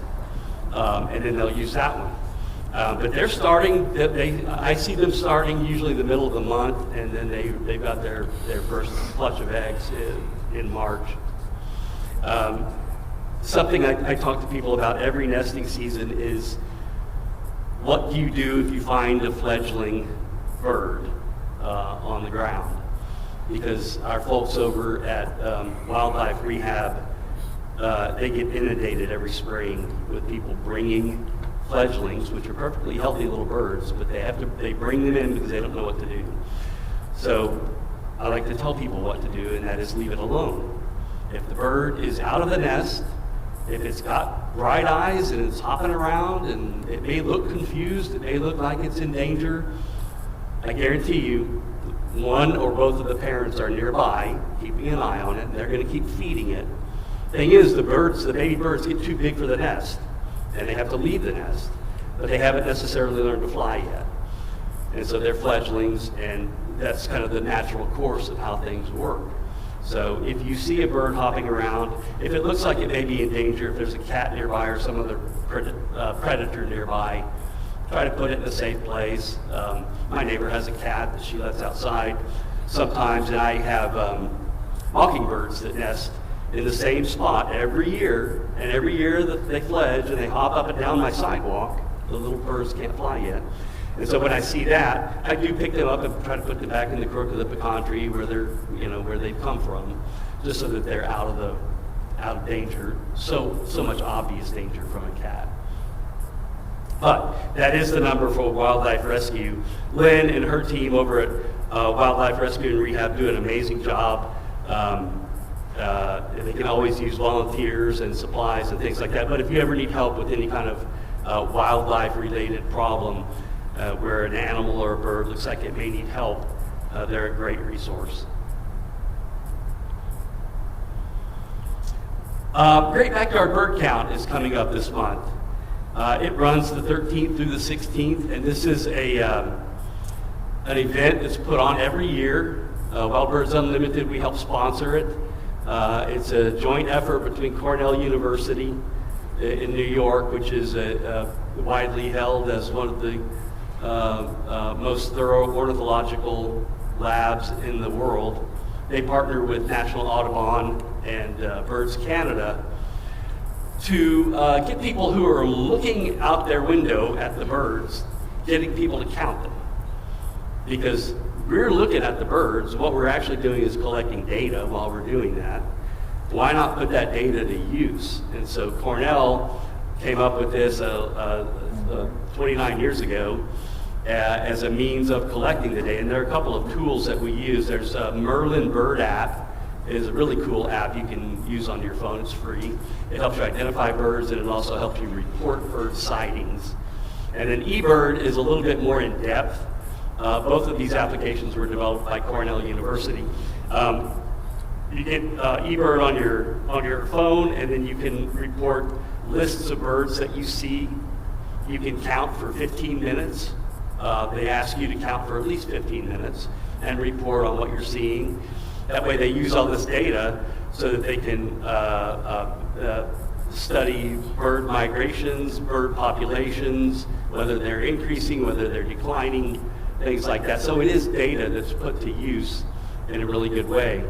And then they'll use that one. But they're starting, I see them starting usually the middle of the month, and then they've got their first clutch of eggs in March. Something I talk to people about every nesting season is what do you do if you find a fledgling bird on the ground? Because our folks over at Wildlife Rehab, they get inundated every spring with people bringing fledglings, which are perfectly healthy little birds, but they bring them in because they don't know what to do. So I like to tell people what to do, and that is leave it alone. If the bird is out of the nest, if it's got bright eyes and it's hopping around and it may look confused, it may look like it's in danger, I guarantee you one or both of the parents are nearby keeping an eye on it, and they're going to keep feeding it. Thing is, the baby birds get too big for the nest, and they have to leave the nest, but they haven't necessarily learned to fly yet. And so they're fledglings, and that's kind of the natural course of how things work. So if you see a bird hopping around, if it looks like it may be in danger, if there's a cat nearby or some other predator nearby, try to put it in a safe place. My neighbor has a cat that she lets outside sometimes, and I have mockingbirds that nest in the same spot every year, and every year that they fledge and they hop up and down my sidewalk, the little birds can't fly yet. And so when I see that, I do pick them up and try to put them back in the crook of the pecan tree where where they've come from, just so that they're out of danger, so much obvious danger from a cat. But that is the number for Wildlife Rescue. Lynn and her team over at Wildlife Rescue and Rehab do an amazing job. They can always use volunteers and supplies and things like that. But if you ever need help with any kind of wildlife-related problem, where an animal or a bird looks like it may need help, they're a great resource. Great Backyard Bird Count is coming up this month. It runs the 13th through the 16th, and this is an event that's put on every year. Wild Birds Unlimited, we help sponsor it. It's a joint effort between Cornell University in New York, which is widely held as one of the most thorough ornithological labs in the world. They partner with National Audubon and Birds Canada to get people who are looking out their window at the birds, getting people to count them. Because we're looking at the birds, what we're actually doing is collecting data while we're doing that. Why not put that data to use? And so Cornell came up with this 29 years ago as a means of collecting the data. And there are a couple of tools that we use. There's a Merlin Bird app. It is a really cool app you can use on your phone. It's free. It helps you identify birds, and it also helps you report bird sightings. And then eBird is a little bit more in depth. Both of these applications were developed by Cornell University. You get eBird on your phone, and then you can report lists of birds that you see. You can count for 15 minutes. They ask you to count for at least 15 minutes and report on what you're seeing. That way they use all this data so that they can study bird migrations, bird populations, whether they're increasing, whether they're declining, things like that. So it is data that's put to use in a really good way.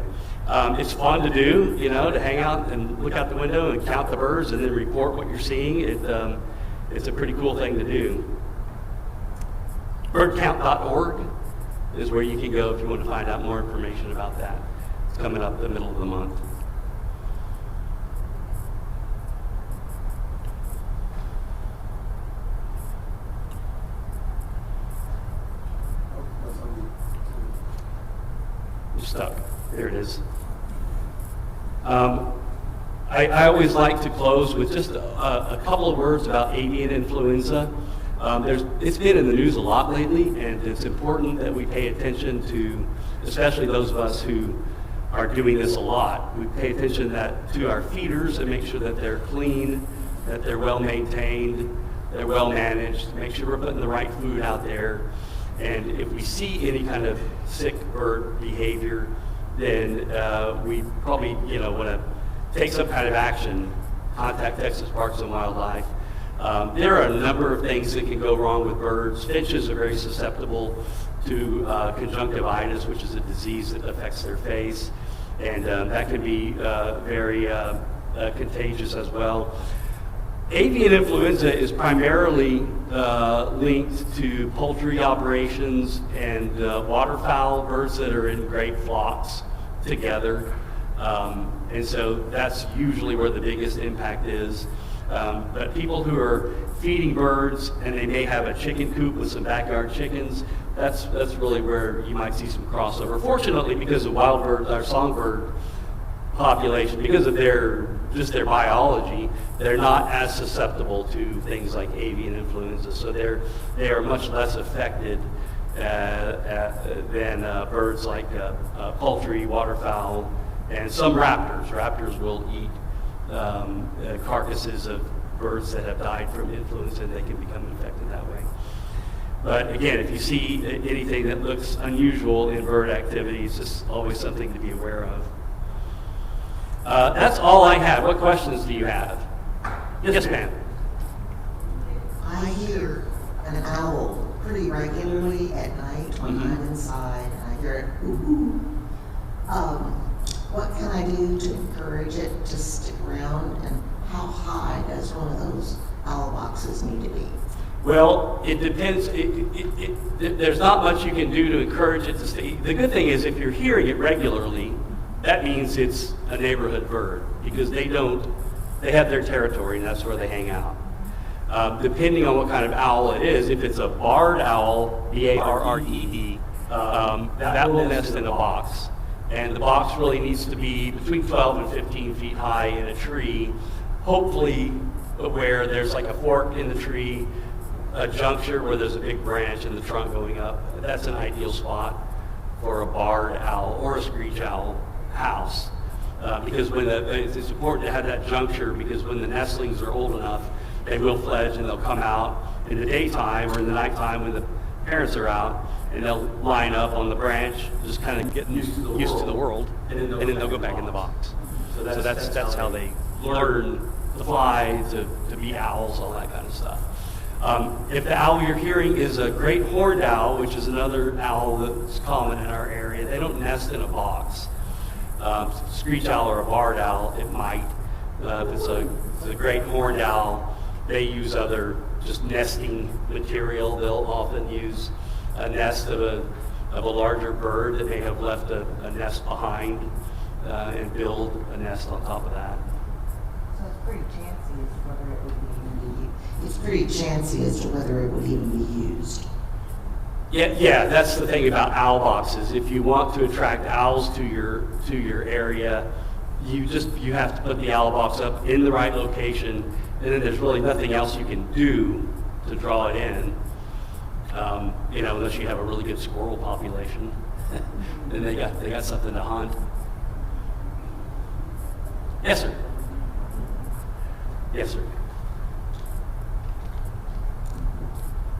It's fun to do, to hang out and look out the window and count the birds and then report what you're seeing. It's a pretty cool thing to do. Birdcount.org is where you can go if you want to find out more information about that. It's coming up the middle of the month. You're stuck. There it is. I always like to close with just a couple of words about avian influenza. It's been in the news a lot lately, and it's important that we pay attention to, especially those of us who are doing this a lot. We pay attention to our feeders and make sure that they're clean, that they're well maintained, they're well managed, make sure we're putting the right food out there. And if we see any kind of sick bird behavior, then we probably want to take some kind of action, contact Texas Parks and Wildlife. There are a number of things that can go wrong with birds. Finches are very susceptible to conjunctivitis, which is a disease that affects their face, and that can be very contagious as well. Avian influenza is primarily linked to poultry operations and waterfowl, birds that are in great flocks together. And so that's usually where the biggest impact is. But people who are feeding birds and they may have a chicken coop with some backyard chickens, that's really where you might see some crossover. Fortunately, because of wild birds, our songbird population, because of their biology, they're not as susceptible to things like avian influenza. So they are much less affected than birds like poultry, waterfowl, and some raptors. Raptors will eat carcasses of birds that have died from influenza, and they can become infected that way. But again, if you see anything that looks unusual in bird activity, it's just always something to be aware of. That's all I have. What questions do you have? Yes, ma'am. I hear an owl pretty regularly at night when I'm inside, and I hear it ooh. What can I do to encourage it to stick around, and how high does one of those owl boxes need to be? Well, it depends. There's not much you can do to encourage it to stay. The good thing is if you're hearing it regularly, that means it's a neighborhood bird, because they have their territory, and that's where they hang out. Depending on what kind of owl it is, if it's a barred owl, B-A-R-R-E-D, that will nest in a box. And the box really needs to be between 12 and 15 feet high in a tree, hopefully where there's like a fork in the tree, a juncture where there's a big branch in the trunk going up. That's an ideal spot for a barred owl or a screech owl house. Because it's important to have that juncture, because when the nestlings are old enough, they will fledge and they'll come out in the daytime or in the nighttime when the parents are out, and they'll line up on the branch, just kind of getting used to the world, and then they'll go back in the box. So that's how they learn to fly, to be owls, all that kind of stuff. If the owl you're hearing is a great horned owl, which is another owl that's common in our area, they don't nest in a box. Screech owl or a barred owl, it might. If it's a great horned owl, they use other just nesting material. They'll often use a nest of a larger bird that may have left a nest behind and build a nest on top of that. So it's pretty chancy as to whether it would even be used. It's pretty chancy as to whether it would even be used. Yeah, that's the thing about owl boxes. If you want to attract owls to your area, you have to put the owl box up in the right location, and then there's really nothing else you can do to draw it in. Unless you have a really good squirrel population, then they got something to hunt. Yes, sir. Yes, sir.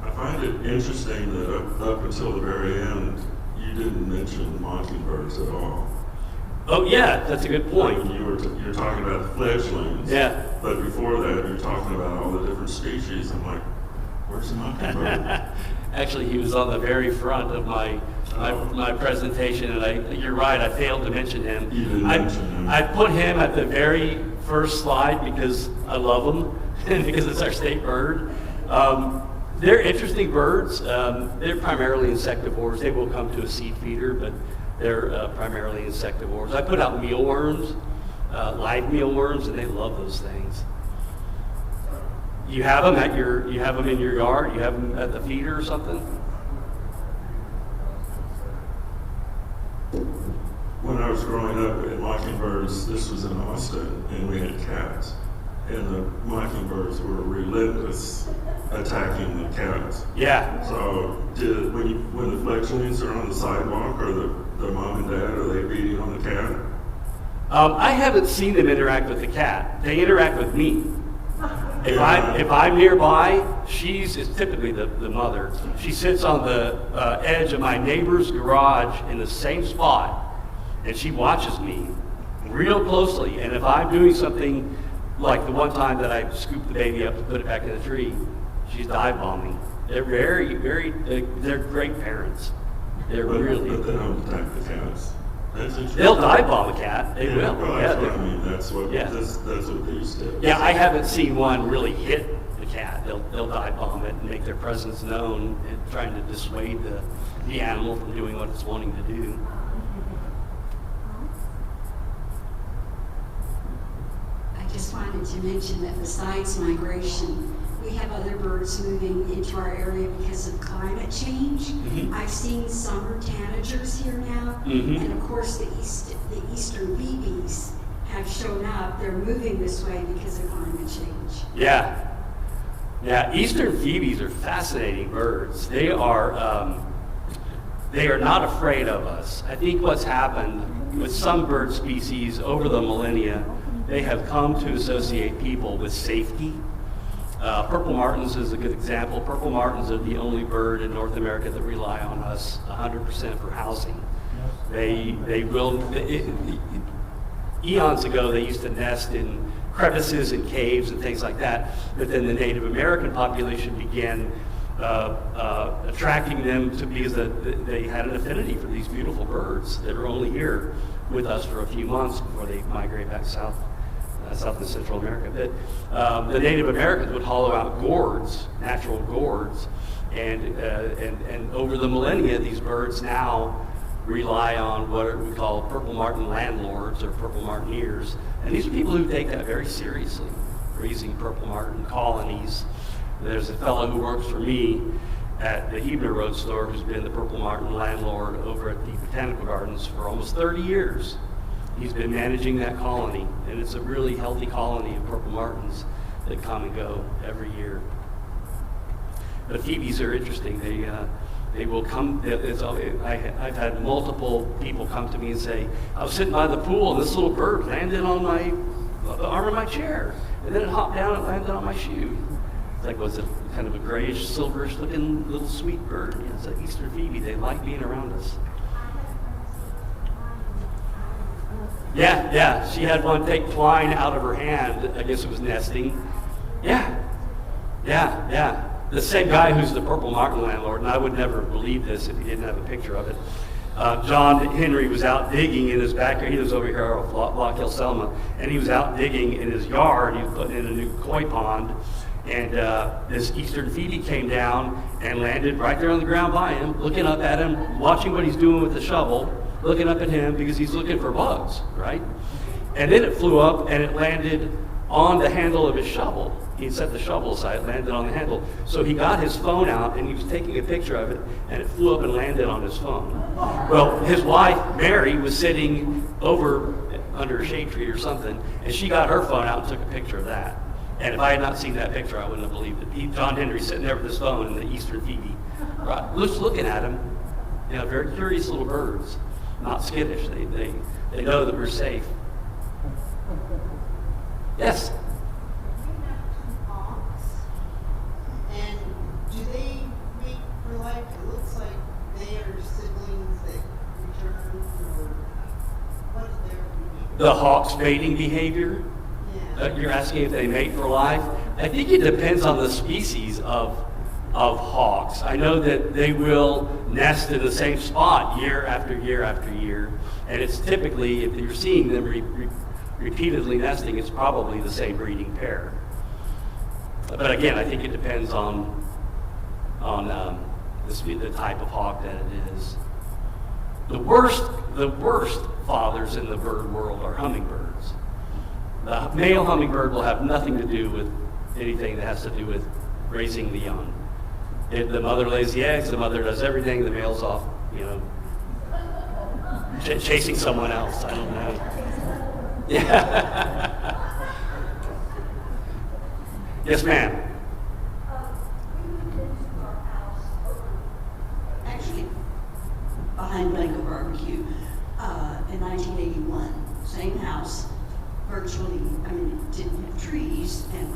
I find it interesting that up until the very end, you didn't mention mockingbirds at all. Oh yeah, that's a good point. You're talking about the fledglings. Yeah. But before that, you're talking about all the different species. I'm like, where's the mockingbird? Actually, he was on the very front of my presentation, and you're right, I failed to mention him. You didn't mention him. I put him at the very first slide because I love him and because it's our state bird. They're interesting birds. They're primarily insectivores. They will come to a seed feeder, but they're primarily insectivores. I put out mealworms, live mealworms, and they love those things. You have them in your yard. You have them at the feeder or something. When I was growing up at Mockingbirds, this was in Austin, and we had cats. And the mockingbirds were relentless attacking the cats. Yeah. So when the fledglings are on the sidewalk, or the mom and dad, are they beating on the cat? I haven't seen them interact with the cat. They interact with me. If I'm nearby, it's typically the mother. She sits on the edge of my neighbor's garage in the same spot, and she watches me real closely. And if I'm doing something like the one time that I scooped the baby up to put it back in the tree, she's dive bombing. They're they're great parents. They're really. But they don't attack the cats. That's interesting. They'll dive bomb a cat. They will. Well, that's what I mean. That's what these do. Yeah, I haven't seen one really hit the cat. They'll dive bomb it and make their presence known, and trying to dissuade the animal from doing what it's wanting to do. I just wanted to mention that besides migration, we have other birds moving into our area because of climate change. Mm-hmm. I've seen summer tanagers here now, Mm-hmm. and of course the eastern BBs have shown up. They're moving this way because of climate change. Yeah. Eastern phoebes are fascinating birds. They are not afraid of us. I think what's happened with some bird species over the millennia, they have come to associate people with safety. Purple martins is a good example. Purple martins are the only bird in North America that rely on us 100% for housing. Eons ago, they used to nest in crevices and caves and things like that, but then the Native American population began attracting them because they had an affinity for these beautiful birds that are only here with us for a few months before they migrate back south and Central America. But the Native Americans would hollow out gourds, natural gourds, and over the millennia, these birds now rely on what we call purple martin landlords or purple martineers, and these are people who take that very seriously, raising purple martin colonies. There's a fellow who works for me at the Huebner Road store who's been the purple martin landlord over at the Botanical Gardens for almost 30 years. He's been managing that colony, and it's a really healthy colony of purple martins that come and go every year. But phoebes are interesting. They will come. I've had multiple people come to me and say, I was sitting by the pool and this little bird landed on the arm of my chair, and then it hopped down and landed on my shoe. It's like, was it kind of a grayish, silverish looking little sweet bird? Yeah, it's an Eastern phoebe. They like being around us. Yeah, she had one take twine out of her hand. I guess it was nesting. Yeah. The same guy who's the Purple Martin landlord, and I would never believe this if he didn't have a picture of it. John Henry was out digging in his backyard. He lives over here off Lock Hill, Selma, and he was out digging in his yard. He was putting in a new koi pond, and this Eastern phoebe came down and landed right there on the ground by him, looking up at him, watching what he's doing with the shovel, looking up at him because he's looking for bugs, right? And then it flew up and it landed on the handle of his shovel. He set the shovel aside, it landed on the handle. So he got his phone out and he was taking a picture of it, and it flew up and landed on his phone. Well, his wife, Mary, was sitting over under a shade tree or something, and she got her phone out and took a picture of that. And if I had not seen that picture, I wouldn't have believed it. John Henry sitting there with his phone and the Eastern phoebe, right, just looking at him. You know, very curious little birds, not skittish. They know that we're safe. Yes? And do they mate for life? It looks like they are siblings that return, or what's their behavior? The hawk's mating behavior? Yeah. You're asking if they mate for life? I think it depends on the species of hawks. I know that they will nest in the same spot year after year after year, and it's typically, if you're seeing them repeatedly nesting, it's probably the same breeding pair. But again, I think it depends on the type of hawk that it is. The worst fathers in the bird world are hummingbirds. The male hummingbird will have nothing to do with anything that has to do with raising the young. The mother lays the eggs, the mother does everything, the male's off, chasing someone else. I don't know. Yeah. Yes, ma'am. Actually, behind Blanco Barbecue, in 1981, same house, virtually, it didn't have trees, and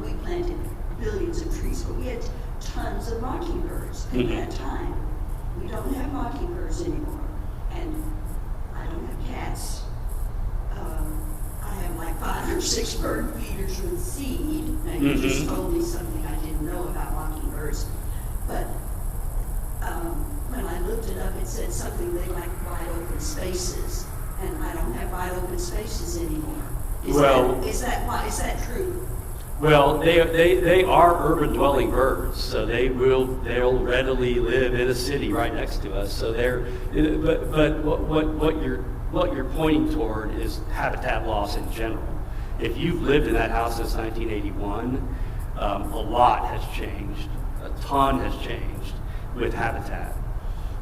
we planted billions of trees, but we had tons of mockingbirds at that time. We don't have mockingbirds anymore, and I don't have cats. I have like 5 or 6 bird feeders with seed. Now you just told me something I didn't know about mockingbirds, but when I looked it up, it said something they like wide open spaces, and I don't have wide open spaces anymore. Is that true? Well, they are urban dwelling birds, so they'll readily live in a city right next to us. So but what you're pointing toward is habitat loss in general. If you've lived in that house since 1981, a lot has changed, a ton has changed with habitat.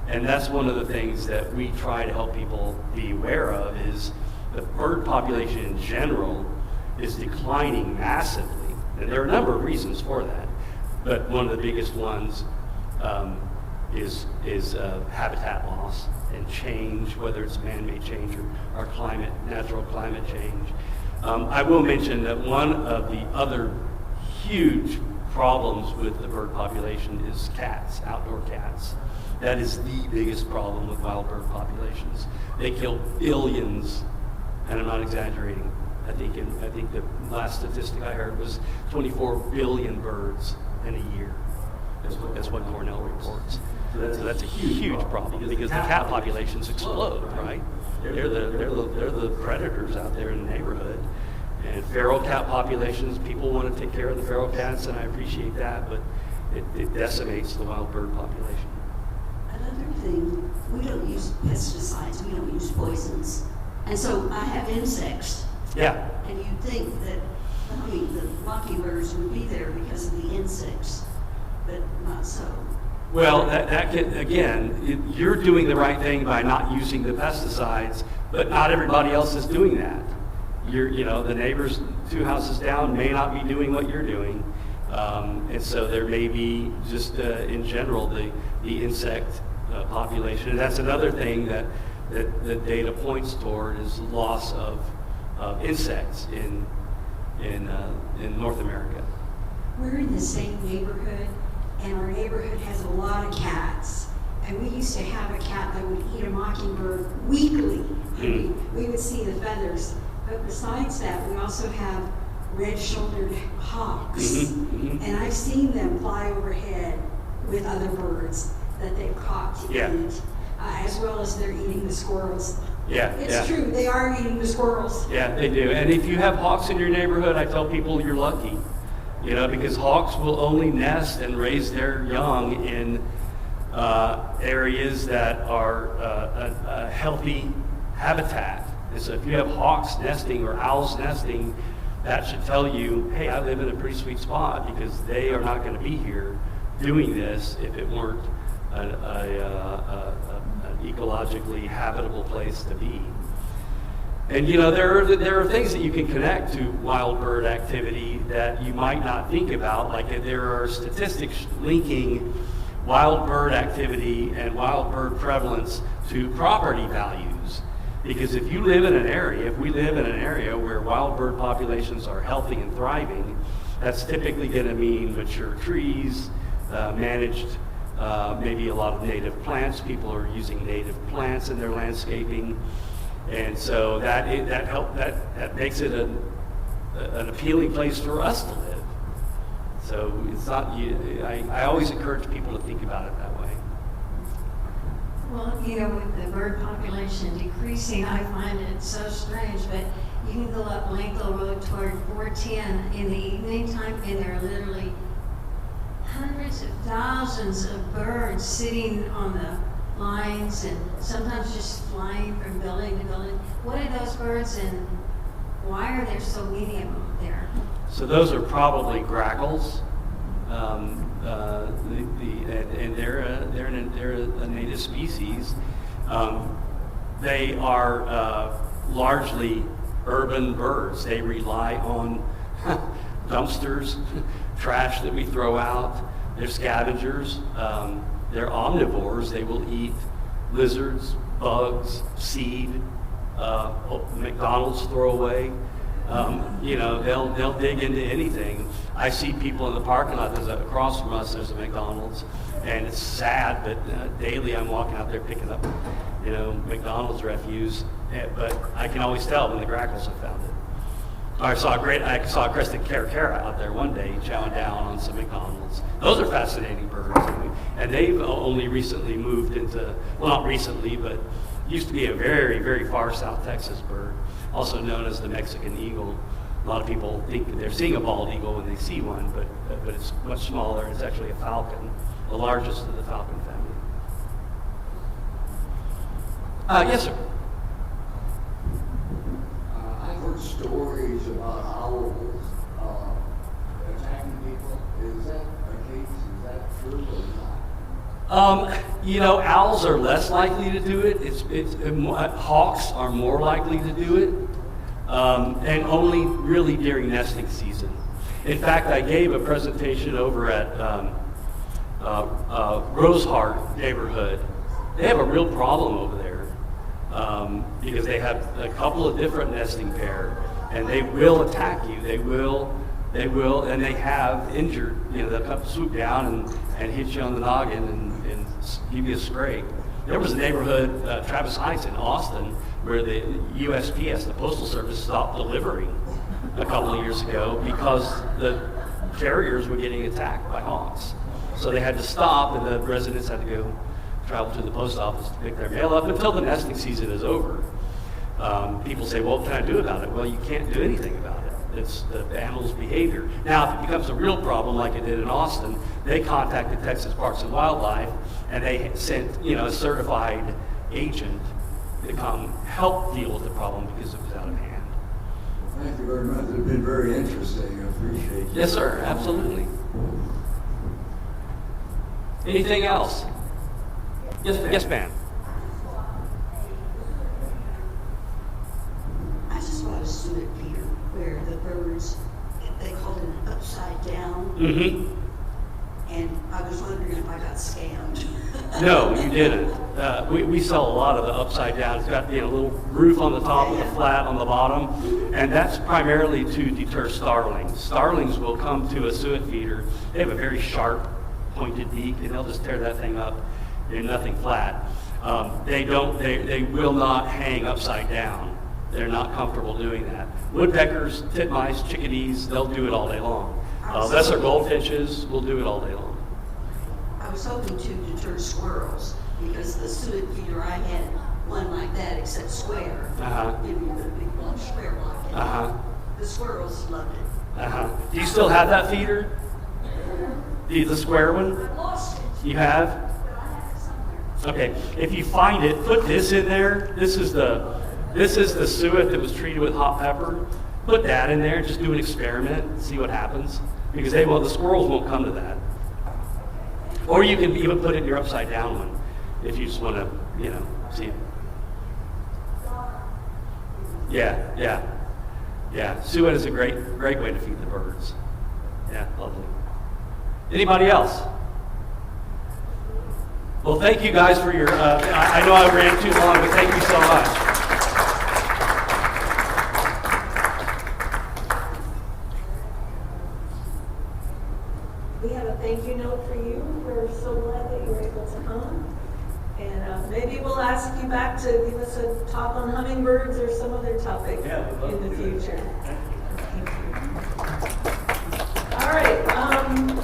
And that's one of the things that we try to help people be aware of is the bird population in general is declining massively. And there are a number of reasons for that. But one of the biggest ones is habitat loss and change, whether it's man-made change or natural climate change. I will mention that one of the other huge problems with the bird population is cats, outdoor cats. That is the biggest problem with wild bird populations. They kill billions, and I'm not exaggerating. I think the last statistic I heard was 24 billion birds in a year. That's what Cornell reports. So that's a huge problem because the cat populations explode, right? They're the predators out there in the neighborhood. And feral cat populations, people want to take care of the feral cats, and I appreciate that, but it decimates the wild bird population. Another thing, we don't use pesticides, we don't use poisons. And so I have insects. Yeah. And you'd think that, the mockingbirds would be there because of the insects, but not so. Well, that can, again, you're doing the right thing by not using the pesticides, but not everybody else is doing that. The neighbors 2 houses down may not be doing what you're doing. And so there may be just, in general, the insect population. And that's another thing that data points toward is loss of insects in North America. we're in the same neighborhood, and our neighborhood has a lot of cats. And we used to have a cat that would eat a mockingbird weekly. We would see the feathers. But besides that, we also have red-shouldered hawks. And I've seen them fly overhead with other birds that they've caught to eat, as well as they're eating the squirrels. It's true, they are eating the squirrels. Yeah, they do. And if you have hawks in your neighborhood, I tell people you're lucky. You know, because hawks will only nest and raise their young in areas that are a healthy habitat. And so if you have hawks nesting or owls nesting, that should tell you, hey, I live in a pretty sweet spot, because they are not going to be here doing this if it weren't an ecologically habitable place to be. And you know, there are things that you can connect to wild bird activity that you might not think about, like there are statistics linking wild bird activity and wild bird prevalence to property values. Because if you live in an area, if we live in an area where wild bird populations are healthy and thriving, that's typically going to mean mature trees, managed, maybe a lot of native plants. People are using native plants in their landscaping. And so that makes it an appealing place for us to live. So it's not, I always encourage people to think about it that way. Well, you know, with the bird population decreasing, I find it so strange, but you can go up Lakeville Road toward 410 in the evening time, and there are literally hundreds of thousands of birds sitting on the lines and sometimes just flying from building to building. What are those birds, and why are there so many of them there? So those are probably grackles, and they're a native species. They are largely urban birds. They rely on dumpsters, trash that we throw out. They're scavengers. They're omnivores. They will eat lizards, bugs, seed, McDonald's throwaway. You know, they'll dig into anything. I see people in the parking lot. There's across from us. There's a McDonald's, and it's sad, but daily I'm walking out there picking up, you know, McDonald's refuse. But I can always tell when the grackles have found it. I saw a crested caracara out there one day chowing down on some McDonald's. Those are fascinating birds, and they've only recently moved into, well, not recently, but used to be a very, very far South Texas bird, also known as the Mexican eagle. A lot of people think that they're seeing a bald eagle when they see one, but it's much smaller. It's actually a falcon, the largest of the falcon family. Yes, sir. I've heard stories about owls attacking people. Is that the case? Is that true or not? You know, owls are less likely to do it. Hawks are more likely to do it, and only really during nesting season. In fact, I gave a presentation over at Rosehart neighborhood. They have a real problem over there because they have a couple of different nesting pair, and they will attack you. They will, and they have injured. You know, they'll come swoop down and hit you on the noggin and give you a scrape. There was a neighborhood, Travis Heights in Austin, where the USPS, the Postal Service, stopped delivering a couple of years ago because the carriers were getting attacked by hawks. So they had to stop, and the residents had to go travel to the post office to pick their mail up until the nesting season is over. People say, well, what can I do about it? Well, you can't do anything about it. It's the animal's behavior. Now, if it becomes a real problem like it did in Austin, they contacted Texas Parks and Wildlife, and they sent, you know, a certified agent to come help deal with the problem because it was out of hand. Thank you very much. It's been very interesting. I appreciate it. Yes, sir. Absolutely. Anything else? Yes, ma'am. Yes, ma'am. I just bought a suet feeder where the birds, they called it an upside down. Mm-hmm. And I was wondering if I got scammed. No, you didn't. we sell a lot of the upside down. It's got, a little roof on the top with a flat on the bottom, and that's primarily to deter starlings. Starlings will come to a suet feeder. They have a very sharp, pointed beak, and they'll just tear that thing up in nothing flat. They will not hang upside down. They're not comfortable doing that. Woodpeckers, titmice, chickadees, they'll do it all day long. Lesser goldfinches will do it all day long. I was hoping to deter squirrels, because the suet feeder, I had one like that, except square. Give me the big long square block. The squirrels loved it. Do you still have that feeder? The square one? I lost it. You have? But I have it somewhere. Okay, if you find it, put this in there. This is the suet that was treated with hot pepper. Put that in there, just do an experiment, see what happens. Because the squirrels won't come to that. Or you can even put it in your upside down one, if you just want to, see it. Yeah. Suet is a great way to feed the birds. Yeah, lovely. Anybody else? Well, thank you guys for your, I know I ran too long, but thank you so much. We have a thank you note for you. We're so glad that you were able to come. And maybe we'll ask you back to give us a talk on hummingbirds or some other topic in the future. Thank you. All right,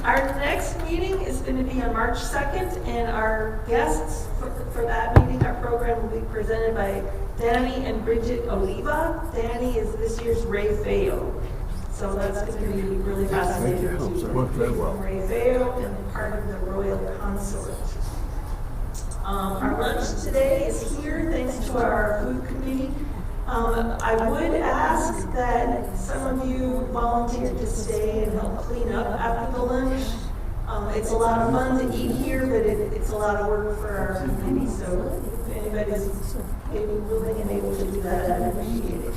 our next meeting is going to be on March 2nd, and our guests for that meeting, our program will be presented by Danny and Bridget Oliva. Danny is this year's Ray Feo. So that's going to be really fascinating to from Ray Feo and part of the Royal Consort. Our lunch today is here, thanks to our food committee. I would ask that some of you volunteer to stay and help clean up after the lunch. It's a lot of fun to eat here, but it's a lot of work for our committee, so if anybody's willing and able to do that, I'd appreciate it.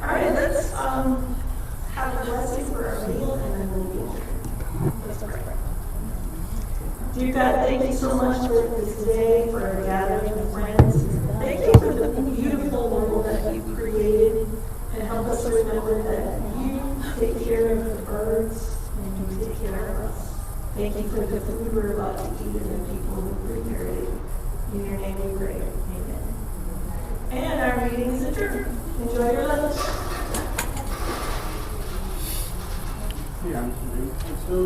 All right, let's have a blessing for our meal, and then we'll be adjourned. Let's pray. Dear God, thank you so much for this day, for our gathering of friends. Thank you for the beautiful world that you've created, and help us to remember that you take care of the birds and you take care of us. Thank you for the food we're about to eat and the people who prepared it. In your name we pray. Amen. And our meeting is adjourned. Enjoy your lunch. Yeah, so